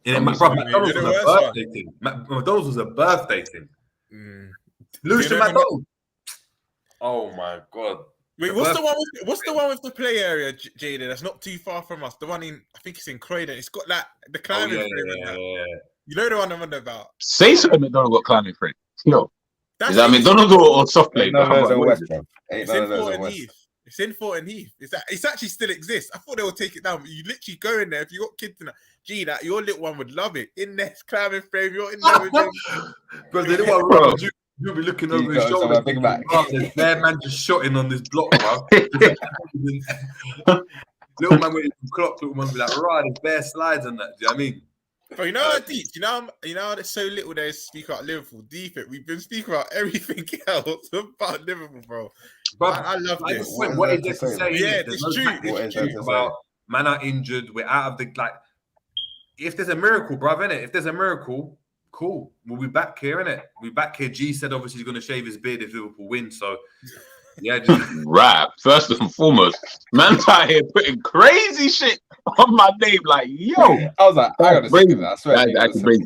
Yeah, McDonald's was a birthday thing. McDonald's was a birthday thing. Lucian McDonald. Oh my god. Wait, what's the one with the play area, Jaden? That's not too far from us. The one in, I think it's in Croydon. It's got like the climbing frame. You know the one I'm on about. Say so. McDonald's got climbing frame. Yo, is that McDonald's or soft play? It's in Thornton Heath. It's actually still exists. I thought they would take it down. But you literally go in there. If you got kids in that, that your little one would love it. In there, climbing frame. You're in there with them. Because the little one, you'll be looking over his shoulder. Big Mac. Their man just shotting on this block, bro. Little man with his clock. Little man be like, right, there's bare slides and that. Do you know what I mean? Bro, you know how deep? You know how there's so little they speak about Liverpool. Deep it. We've been speaking about everything else about Liverpool, bro. I love this. What is there to say? Yeah, it's true. About man are injured. We're out of the If there's a miracle, bruv, innit? If there's a miracle, cool. We'll be back here, innit? We'll be back here. G said obviously he's going to shave his beard if Liverpool win. So, yeah. Right. First and foremost, man's out here putting crazy shit on my name. Like, yo. I was like, I got to say that. I swear.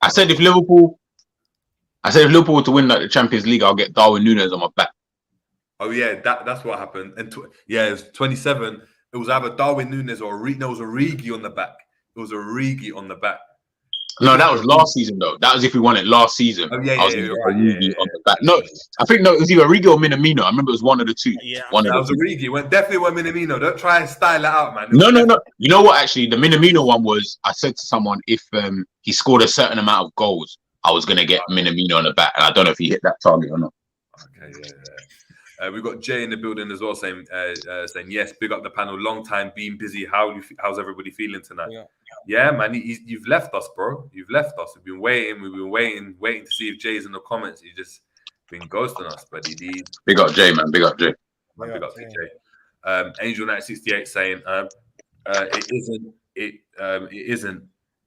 I said if Liverpool were to win like the Champions League, I'll get Darwin Núñez on my back. Oh yeah, that's what happened. And it was 27. It was either Darwin Núñez or there was Origi on the back. It was Origi on the back. No, that was last season though. That was if we won it last season. Oh yeah, Origi on the back. No, I think it was either Origi or Minamino. I remember it was one of the two. Yeah, that was Origi. Definitely one Minamino. Don't try and style it out, man. No. You know what? Actually, the Minamino one was. I said to someone if he scored a certain amount of goals, I was going to get Minamino on the back, and I don't know if he hit that target or not. Okay, yeah. We've got Jay in the building as well, saying yes, big up the panel. Long time being busy. How's everybody feeling tonight? Yeah, man, you've left us, bro. You've left us. We've been waiting to see if Jay's in the comments. He's just been ghosting us, buddy. Big up Jay, man. Big up Jay. Big up Jay. Angel Knight 68 saying it isn't.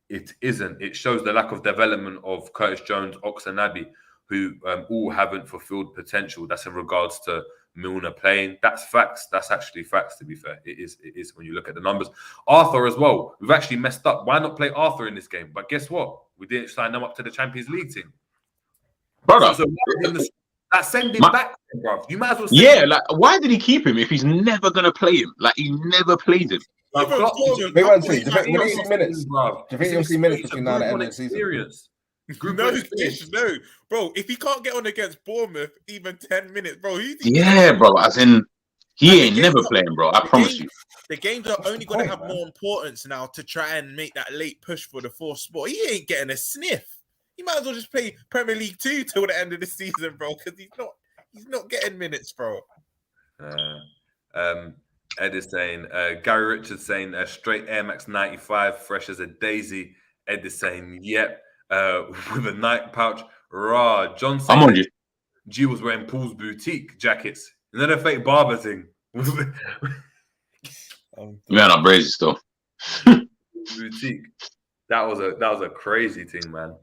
It shows the lack of development of Curtis Jones, Oxenabbi, who all haven't fulfilled potential. That's in regards to Milner playing. That's facts. That's actually facts, to be fair. It is when you look at the numbers. Arthur as well. We've actually messed up. Why not play Arthur in this game? But guess what? We didn't sign them up to the Champions League team. Brother. So that's sending back, bro. You might as well like, why did he keep him if he's never going to play him? Like, he never played him. Do you think you'll see minutes between now and the end of the season? No, bro. If he can't get on against Bournemouth, even 10 minutes, bro. Bro. As in, he ain't never playing, bro. I promise you. The games are only going to have more importance now to try and make that late push for the fourth spot. He ain't getting a sniff. He might as well just play Premier League 2 till the end of the season, bro. Because he's not getting minutes, bro. Ed is saying, Gary Richards saying, straight Air Max 95, fresh as a daisy. Ed is saying, yep, with a night pouch. Rah, John saying, I'm on you. G was wearing Paul's boutique jackets. And then a fake barber thing. Man, I'm crazy still. Boutique. That was a crazy thing, man.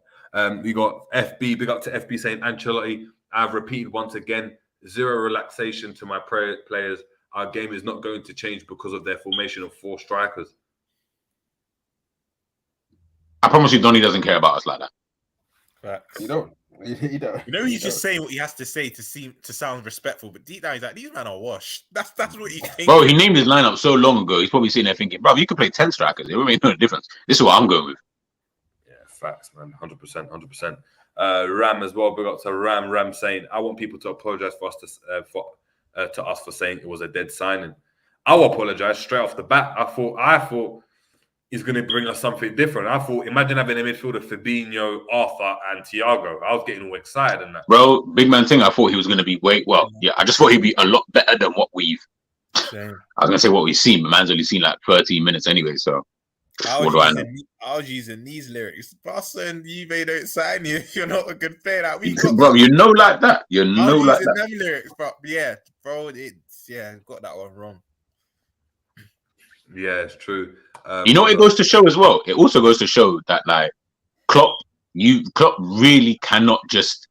We got FB, big up to FB saying, Ancelotti, I've repeated once again, zero relaxation to my players. Our game is not going to change because of their formation of 4 strikers. I promise you, Donny doesn't care about us like that. Facts. You don't. You know, he's just saying what he has to say to sound respectful, but deep down he's like, these men are washed. That's what he's thinking. Bro, he named his lineup so long ago. He's probably sitting there thinking, bro, you could play 10 strikers. It would make no difference. This is what I'm going with. Yeah, facts, man. 100%. Ram as well. Big up to Ram. Ram saying, I want people to apologize for us to us for saying it was a dead signing. I'll apologize straight off the bat. I thought, he's going to bring us something different. I thought, imagine having a midfielder Fabinho, Arthur, and Thiago. I was getting all excited in that. Bro, big man thing, I thought he was going to be I just thought he'd be a lot better than what we've. Same. I was going to say what we've seen, but man's only seen like 13 minutes anyway, so. I was using these lyrics. Barca and Juve don't sign you if you're not a good player. Like, bro, you know like that. You know like that. Them lyrics, but yeah, bro, got that one wrong. Yeah, it's true. You know what it goes to show as well? It also goes to show that like Klopp really cannot just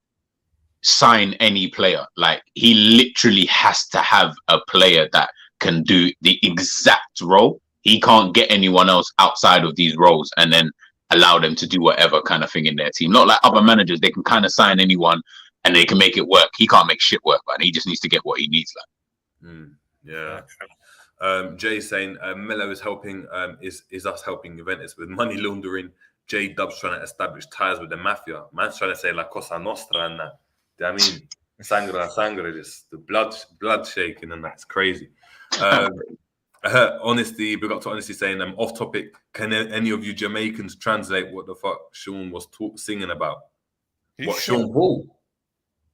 sign any player. Like he literally has to have a player that can do the exact role. He can't get anyone else outside of these roles and then allow them to do whatever kind of thing in their team. Not like other managers, they can kind of sign anyone and they can make it work. He can't make shit work, but he just needs to get what he needs. Yeah. Jay saying Melo is helping is us helping Juventus with money laundering. J Dub's trying to establish ties with the mafia. Man's trying to say La Cosa Nostra and that. Do you know what I mean? Sangre, just the blood shaking and that's crazy. Honesty, we got to Honesty saying off topic. Can any of you Jamaicans translate what the fuck Sean was singing about? Who's Sean Paul?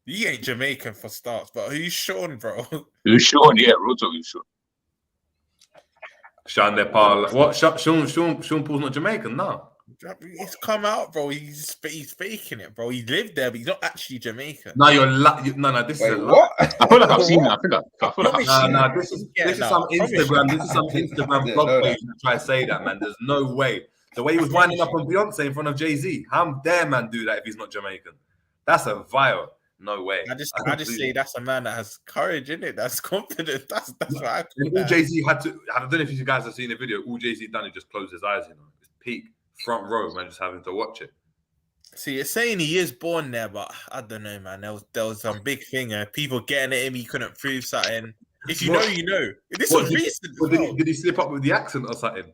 He ain't Jamaican for starts, but who's Sean, bro? Who's Sean? Yeah, Roto, who's Sean? Sean Nepal. What? Sean Paul's not Jamaican, no. It's come out, bro. He's faking it, bro. He lived there, but he's not actually Jamaican. No, no. This is what? I feel like I've seen that. I feel like I've seen that. This is some Instagram. This is some Instagram blog page to try to say that, man. There's no way. The way he was winding up on Beyonce in front of Jay-Z. How dare man do that if he's not Jamaican? That's a vile. No way. I just say that's a man that has courage in it. That's confident. That's what I call all Jay-Z had to. I don't know if you guys have seen the video. All Jay-Z done is just close his eyes. You know, it's peak front row, man. Just having to watch it. See, it's saying he is born there, but I don't know, man. There was some big thing. People getting at him. He couldn't prove something. If you know, you know. This was recent. Did he slip up with the accent or something?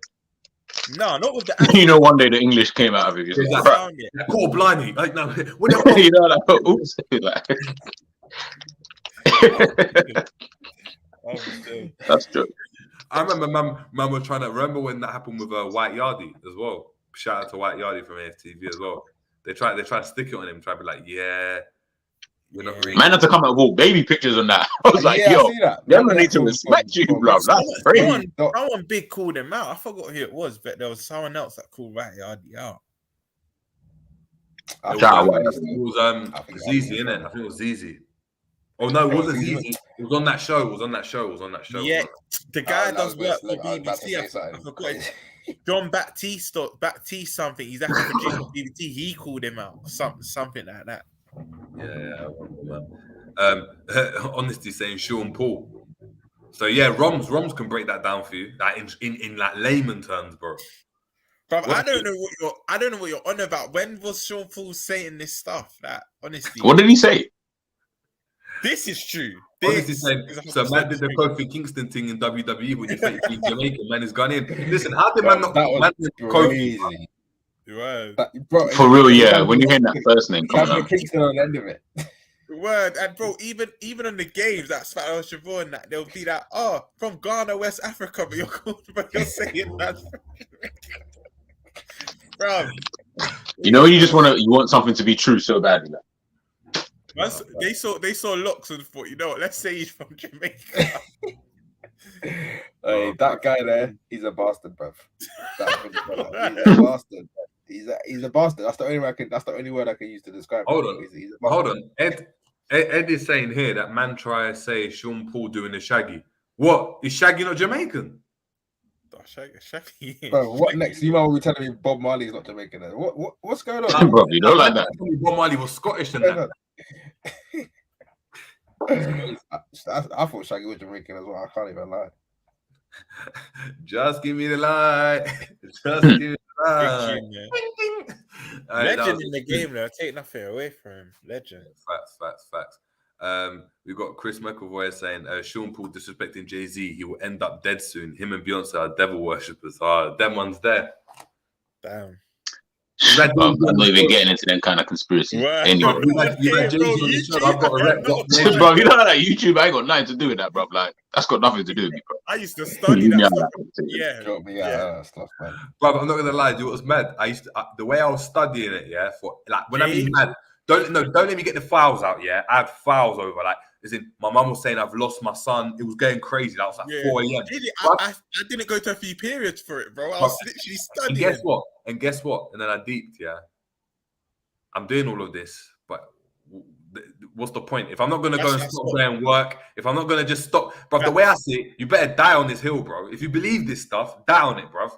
No, not with the accent. You know, one day the English came out of it. Cool, blimey. Like, no, you know, like, oops. Like. That's true. I remember man was trying to remember when that happened with White Yardie as well. Shout out to White Yardie from AFTV as well. They try to stick it on him, try to be like, yeah, you're not really. Man had to come up with all baby pictures on that. I was like, yo, you need to respect you, bro. That's crazy. Someone big called him out. I forgot who it was, but there was someone else that called White Yardie out. It was Zizi, innit? I think it was Zizi. Oh no, it wasn't Zizi. It was on that show. Yeah, the guy does work for BBC. I forgot. John Baptiste something. He's actually for BBC. He called him out. Something like that. Yeah. Honesty saying Sean Paul. So yeah, Romz can break that down for you. Like in like layman terms, bro. But I don't know what you're on about. When was Sean Paul saying this stuff? That honestly, what did he say? This is true. Honestly saying, so man did the Kofi Kingston thing in WWE when you think he's Jamaican, man is gone in. Listen, how did man not Kofi? For real, yeah. When you hear that first name, Kofi Kingston on the end of it. Word, and bro, even on the games, that Spat Shavon and that they'll be that, from Ghana, West Africa, but you're saying that. Bro, you know, you want something to be true so badly. Like. They saw locks and thought, you know what? Let's say he's from Jamaica. Hey, that guy there, he's a bastard, bruv. He's a bastard. He's a bastard. That's the only word I can use to describe him. Hold on. Ed is saying here that man try to say Sean Paul doing the Shaggy. What? Is Shaggy not Jamaican? Shaggy. Bro, what next? You might be telling me Bob Marley's not Jamaican. What's going on? Bro, you don't like that. Bob Marley was Scottish and that. I thought Shaggy was Jamaican as well. I can't even lie. Just give me the light. Just give me the light. Legend in the game, though. Take nothing away from him. Legend. Facts. We've got Chris McAvoy saying Sean Paul disrespecting Jay-Z. He will end up dead soon. Him and Beyonce are devil worshippers. Them ones there. Damn. had I'm not even getting into them kind of conspiracy. What? Anyway, you had Jay-Z on the show. I've got a rep. bro, you know that YouTube, I ain't got nothing to do with that, bro. Like, that's got nothing to do with me, bro. I used to study that stuff. Yeah. Drop me out of that stuff, man. Bro, I'm not gonna lie, you was mad. The way I was studying it, yeah, for like when I mean mad, don't let me get the files out, yeah. I had files over, like, as in my mum was saying I've lost my son. It was going crazy. That was like 4 a.m. I didn't go to a few periods for it, bro. I was literally studying. And guess what? And then I deeped, yeah. I'm doing all of this, but what's the point? If I'm not gonna go and stop there and work, if I'm not gonna just stop, bro, the way I see it, you better die on this hill, bro. If you believe this stuff, die on it, bro.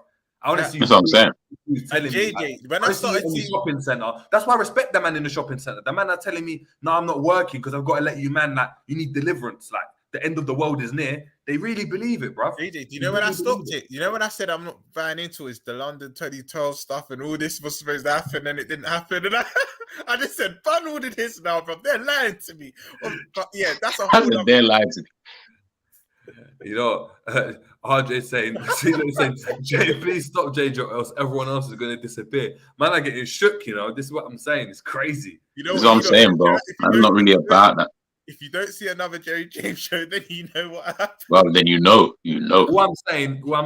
I want to see. That's what I'm saying. JJ, when I started in the shopping center, that's why I respect the man in the shopping center. The man are telling me, "No, I'm not working because I've got to let you, man. Like, you need deliverance. Like, the end of the world is near." They really believe it, bro. JJ, do you know when I stopped it? You know when I said I'm not buying into is the London 2012 stuff and all this was supposed to happen and it didn't happen, and I just said, "Bun all of this now, bro. They're lying to me." But yeah, that's a whole. They're lying to me. You know, RJ saying, Jay, please stop, JJ, or else everyone else is going to disappear. Man, I'm getting shook, you know. This is what I'm saying. It's crazy. You know That's what I'm saying, bro. I'm not really about that. If you don't see another Jerry James show, then you know what happened. Well, then you know. What I'm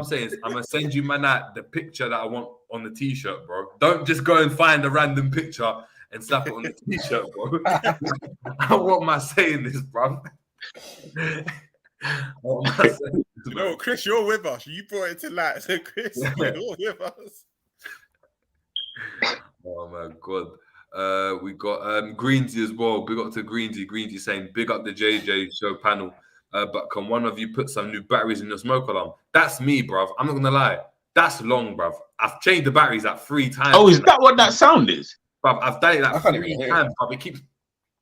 saying is, I'm going to send you, man, the picture that I want on the T-shirt, bro. Don't just go and find a random picture and slap it on the T-shirt, bro. What am I saying this, bro? You know, Chris, you're with us. You brought it to light. So, Chris, you're with us. Oh my god. We got Greensy as well. Big up to Greensy. Greensy saying, big up the JJ show panel. But can one of you put some new batteries in your smoke alarm? That's me, bruv. I'm not gonna lie. That's long, bruv. I've changed the batteries like 3 times. Oh, is that what that sound is? Bruv, I've done it like 3 times, bruv. It keeps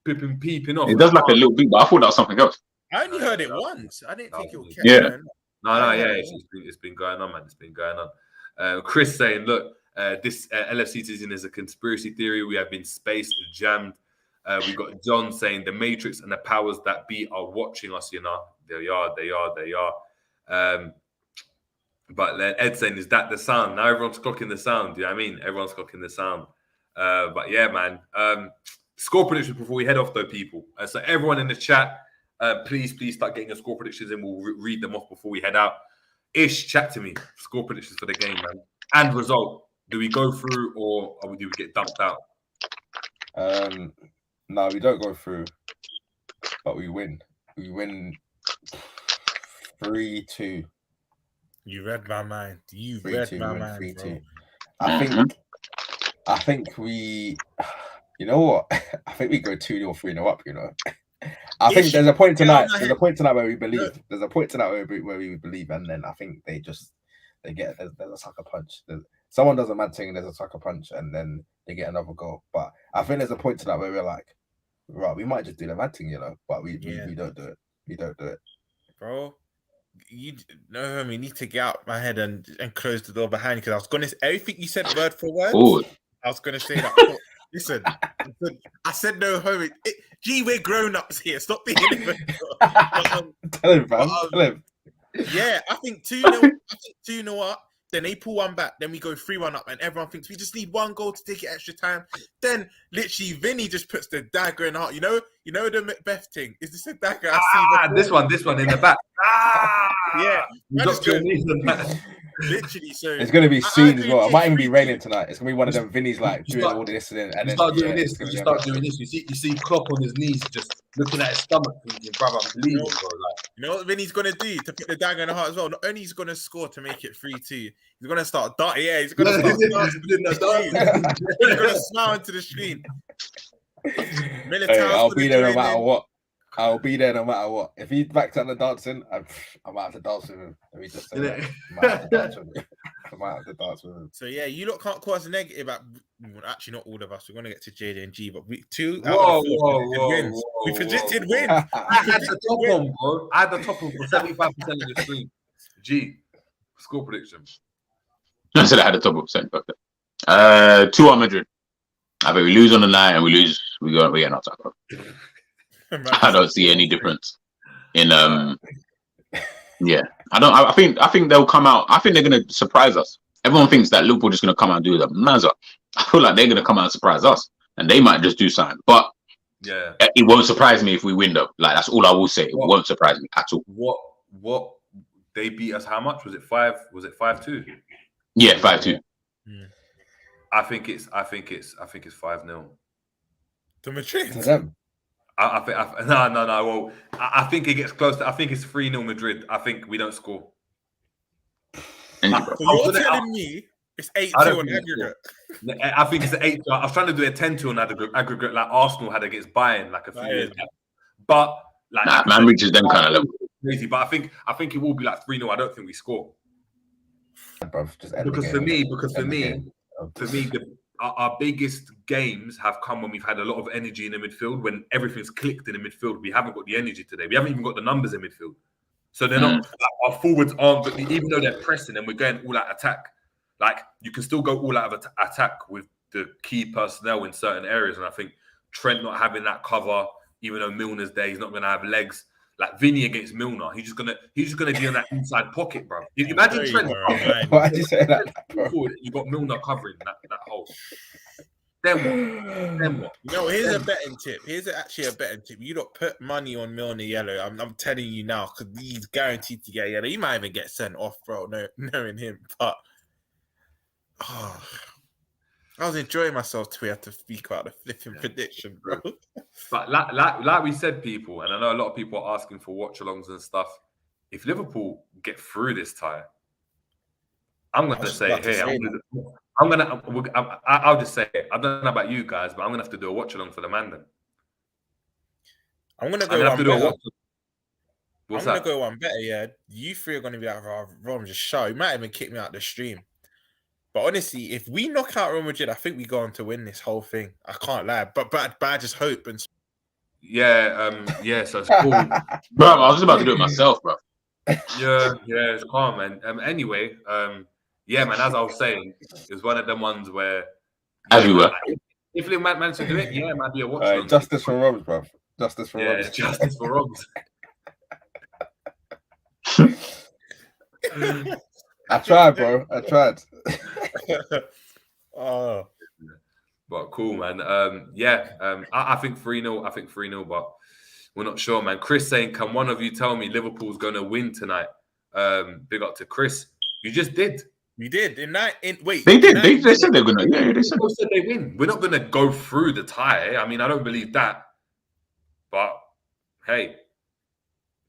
peeping off. It does like a little beat, but I thought that was something else. I only heard it once. I didn't think it would catch. Yeah. No, yeah. It's been going on, man. It's been going on. Chris saying, look, this LFC season is a conspiracy theory. We have been space jammed. We've got John saying the Matrix and the powers that be are watching us, you know. They are. But then Ed saying, is that the sound? Now everyone's clocking the sound. You know what I mean? Everyone's clocking the sound. But yeah, man. Score predictions before we head off, though, people. So everyone in the chat, please start getting your score predictions and we'll read them off before we head out. Ish, chat to me. Score predictions for the game, man. And result. Do we go through or do we get dumped out? No, we don't go through, but we win. We win 3-2. You read my mind. You read my mind, 3-2. I think we. You know what? I think we go 2-0, 3-0 up. You know. I think there's a point tonight. There's a point tonight where we believe. There's a point tonight where we believe, and then I think they get there's a sucker punch. Someone does a mad thing, and there's a sucker punch, and then they get another goal. But I think there's a point tonight where we're like, right, we might just do the mad thing, you know. But we don't do it. We don't do it, bro. You know, we need to get out my head and close the door behind you because I was gonna say everything you said word for word. Ooh. I was gonna say that. Listen, I said no homie. Gee, we're grown ups here. Stop being. Tell him, fam. Tell him. Yeah, I think 2-0. I think 2-0 up. Then they pull one back. Then we go 3-1 up, and everyone thinks we just need one goal to take it extra time. Then literally, Vinny just puts the dagger in the heart. You know the Macbeth thing. Is this a dagger? This one in the back. Yeah. Literally, so it's going to be soon as well. It might even be raining tonight. It's going to be one of them Vinny's like doing all this and then start doing this. You start doing this. You see Klopp on his knees, just looking at his stomach, thinking, "Brother, I'm bleeding, bro." Like, you know what Vinny's going to do to put the dagger in the heart as well? Not only he's going to score to make it 3-2, he's going to start dancing. Yeah, he's going to start dancing. He's going to smile into the screen. Hey, I'll be there no matter what. I'll be there no matter what. If he backs out the dancing, I might have to dance with him. Let me just say that. I might have to dance with him. So yeah, you lot can't call us negative. Actually, not all of us. We're going to get to JD and G, but we two. Whoa. We predicted wins. I had the top one, bro. I had the top one for 75% of the stream. G, score prediction. I said I had the top of 75%. 2-1 Madrid. I think we lose on the night and we lose. We get knocked out. I don't see any difference in yeah. I think they'll come out. I think they're gonna surprise us. Everyone thinks that Liverpool just going to come out and do the mazza. I feel like they're going to come out and surprise us, and they might just do something. But Yeah, it won't surprise me if we win, though. Like, that's all I will say. It won't surprise me at all. What they beat us? How much was it? 5? Was it 5-2? Yeah, 5-2. I think it's 5-0 To Madrid. To them. I think no. Well, I think it gets close. I think it's 3-0 Madrid. I think we don't score. And So you're telling me it's 8-2 on aggregate? I think it's an 8. I was trying to do a 10-2 on aggregate, like Arsenal had against Bayern, like a few years back. But like, man reaches them kind of level. Crazy. But I think it will be like 3-0. I don't think we score. Bruv, just end Because the for game. me, our biggest games have come when we've had a lot of energy in the midfield. When everything's clicked in the midfield, we haven't got the energy today. We haven't even got the numbers in midfield. So they're not. Like, our forwards aren't. But even though they're pressing and we're going all out attack, like you can still go all out of attack with the key personnel in certain areas. And I think Trent not having that cover, even though Milner's there, he's not going to have legs. Like Vinny against Milner, he's just gonna be on that inside pocket, bro. You imagine Trent. Why did you say that, bro? You got Milner covering that hole. Then what? No, here's a betting tip. Actually a betting tip. You don't put money on Milner yellow. I'm telling you now, because he's guaranteed to get yellow. He might even get sent off, bro. No, knowing him, but I was enjoying myself till we had to speak about the flipping prediction, bro. But like we said, people, and I know a lot of people are asking for watch-alongs and stuff. If Liverpool get through this tie, I'm going to say here, I'll just say it. I don't know about you guys, but I'm going to have to do a watch-along for the man then. I'm going to go one better, yeah. You three are going to be out of our Romz show. You might even kick me out the stream. But honestly, if we knock out Real Madrid, I think we go on to win this whole thing. I can't lie. But I just hope. And so it's cool. Bro, I was about to do it myself, bro. Yeah, it's calm, man. Anyway, yeah, man, as I was saying, it's one of them ones where... Everywhere. If Liverpool managed to do it, yeah, it might be a watch. Justice for Romz, bro. Justice for Romz. Justice for Romz. I tried, bro. I tried. Oh, but cool, man. I think 3-0. I think 3-0, but we're not sure, man. Chris saying, "Can one of you tell me Liverpool's going to win tonight?" Big up to Chris. You just did. We did. Wait, they did. They said they're gonna. Yeah, they said they win. We're not gonna go through the tie. I mean, I don't believe that. But hey.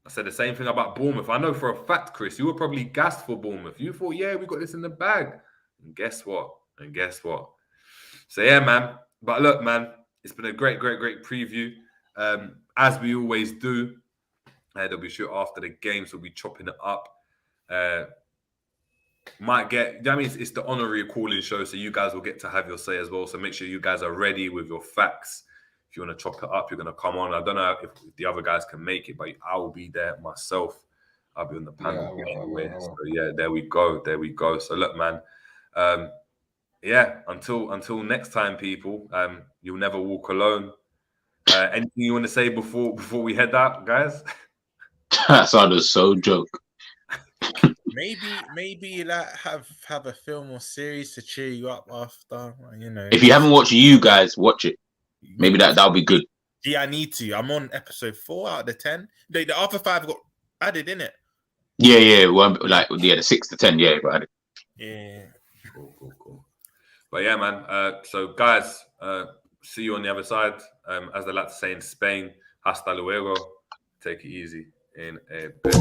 I said the same thing about Bournemouth. I know for a fact, Chris, you were probably gassed for Bournemouth. You thought, yeah, we got this in the bag. And guess what? So, yeah, man. But look, man, it's been a great preview. As we always do, they'll be sure after the games, we'll be chopping it up. It's the honorary calling show, so you guys will get to have your say as well. So make sure you guys are ready with your facts. If you want to chop it up, you're going to come on. I don't know if the other guys can make it, but I will be there myself. I'll be on the panel anyway. So yeah, there we go. So look, man. Until next time, people. You'll never walk alone. Anything you want to say before we head out, guys? That sounded so joke. Maybe like have a film or series to cheer you up after. You know, if you haven't watched You Guys, watch it. Maybe that'll be good. Yeah, I need to. I'm on episode 4 out of the 10. The other 5 got added in it. Yeah. The 6 to 10. Yeah, got added. Yeah. Cool. But yeah, man. So guys, see you on the other side. As they like to say in Spain, hasta luego. Take it easy in a bit.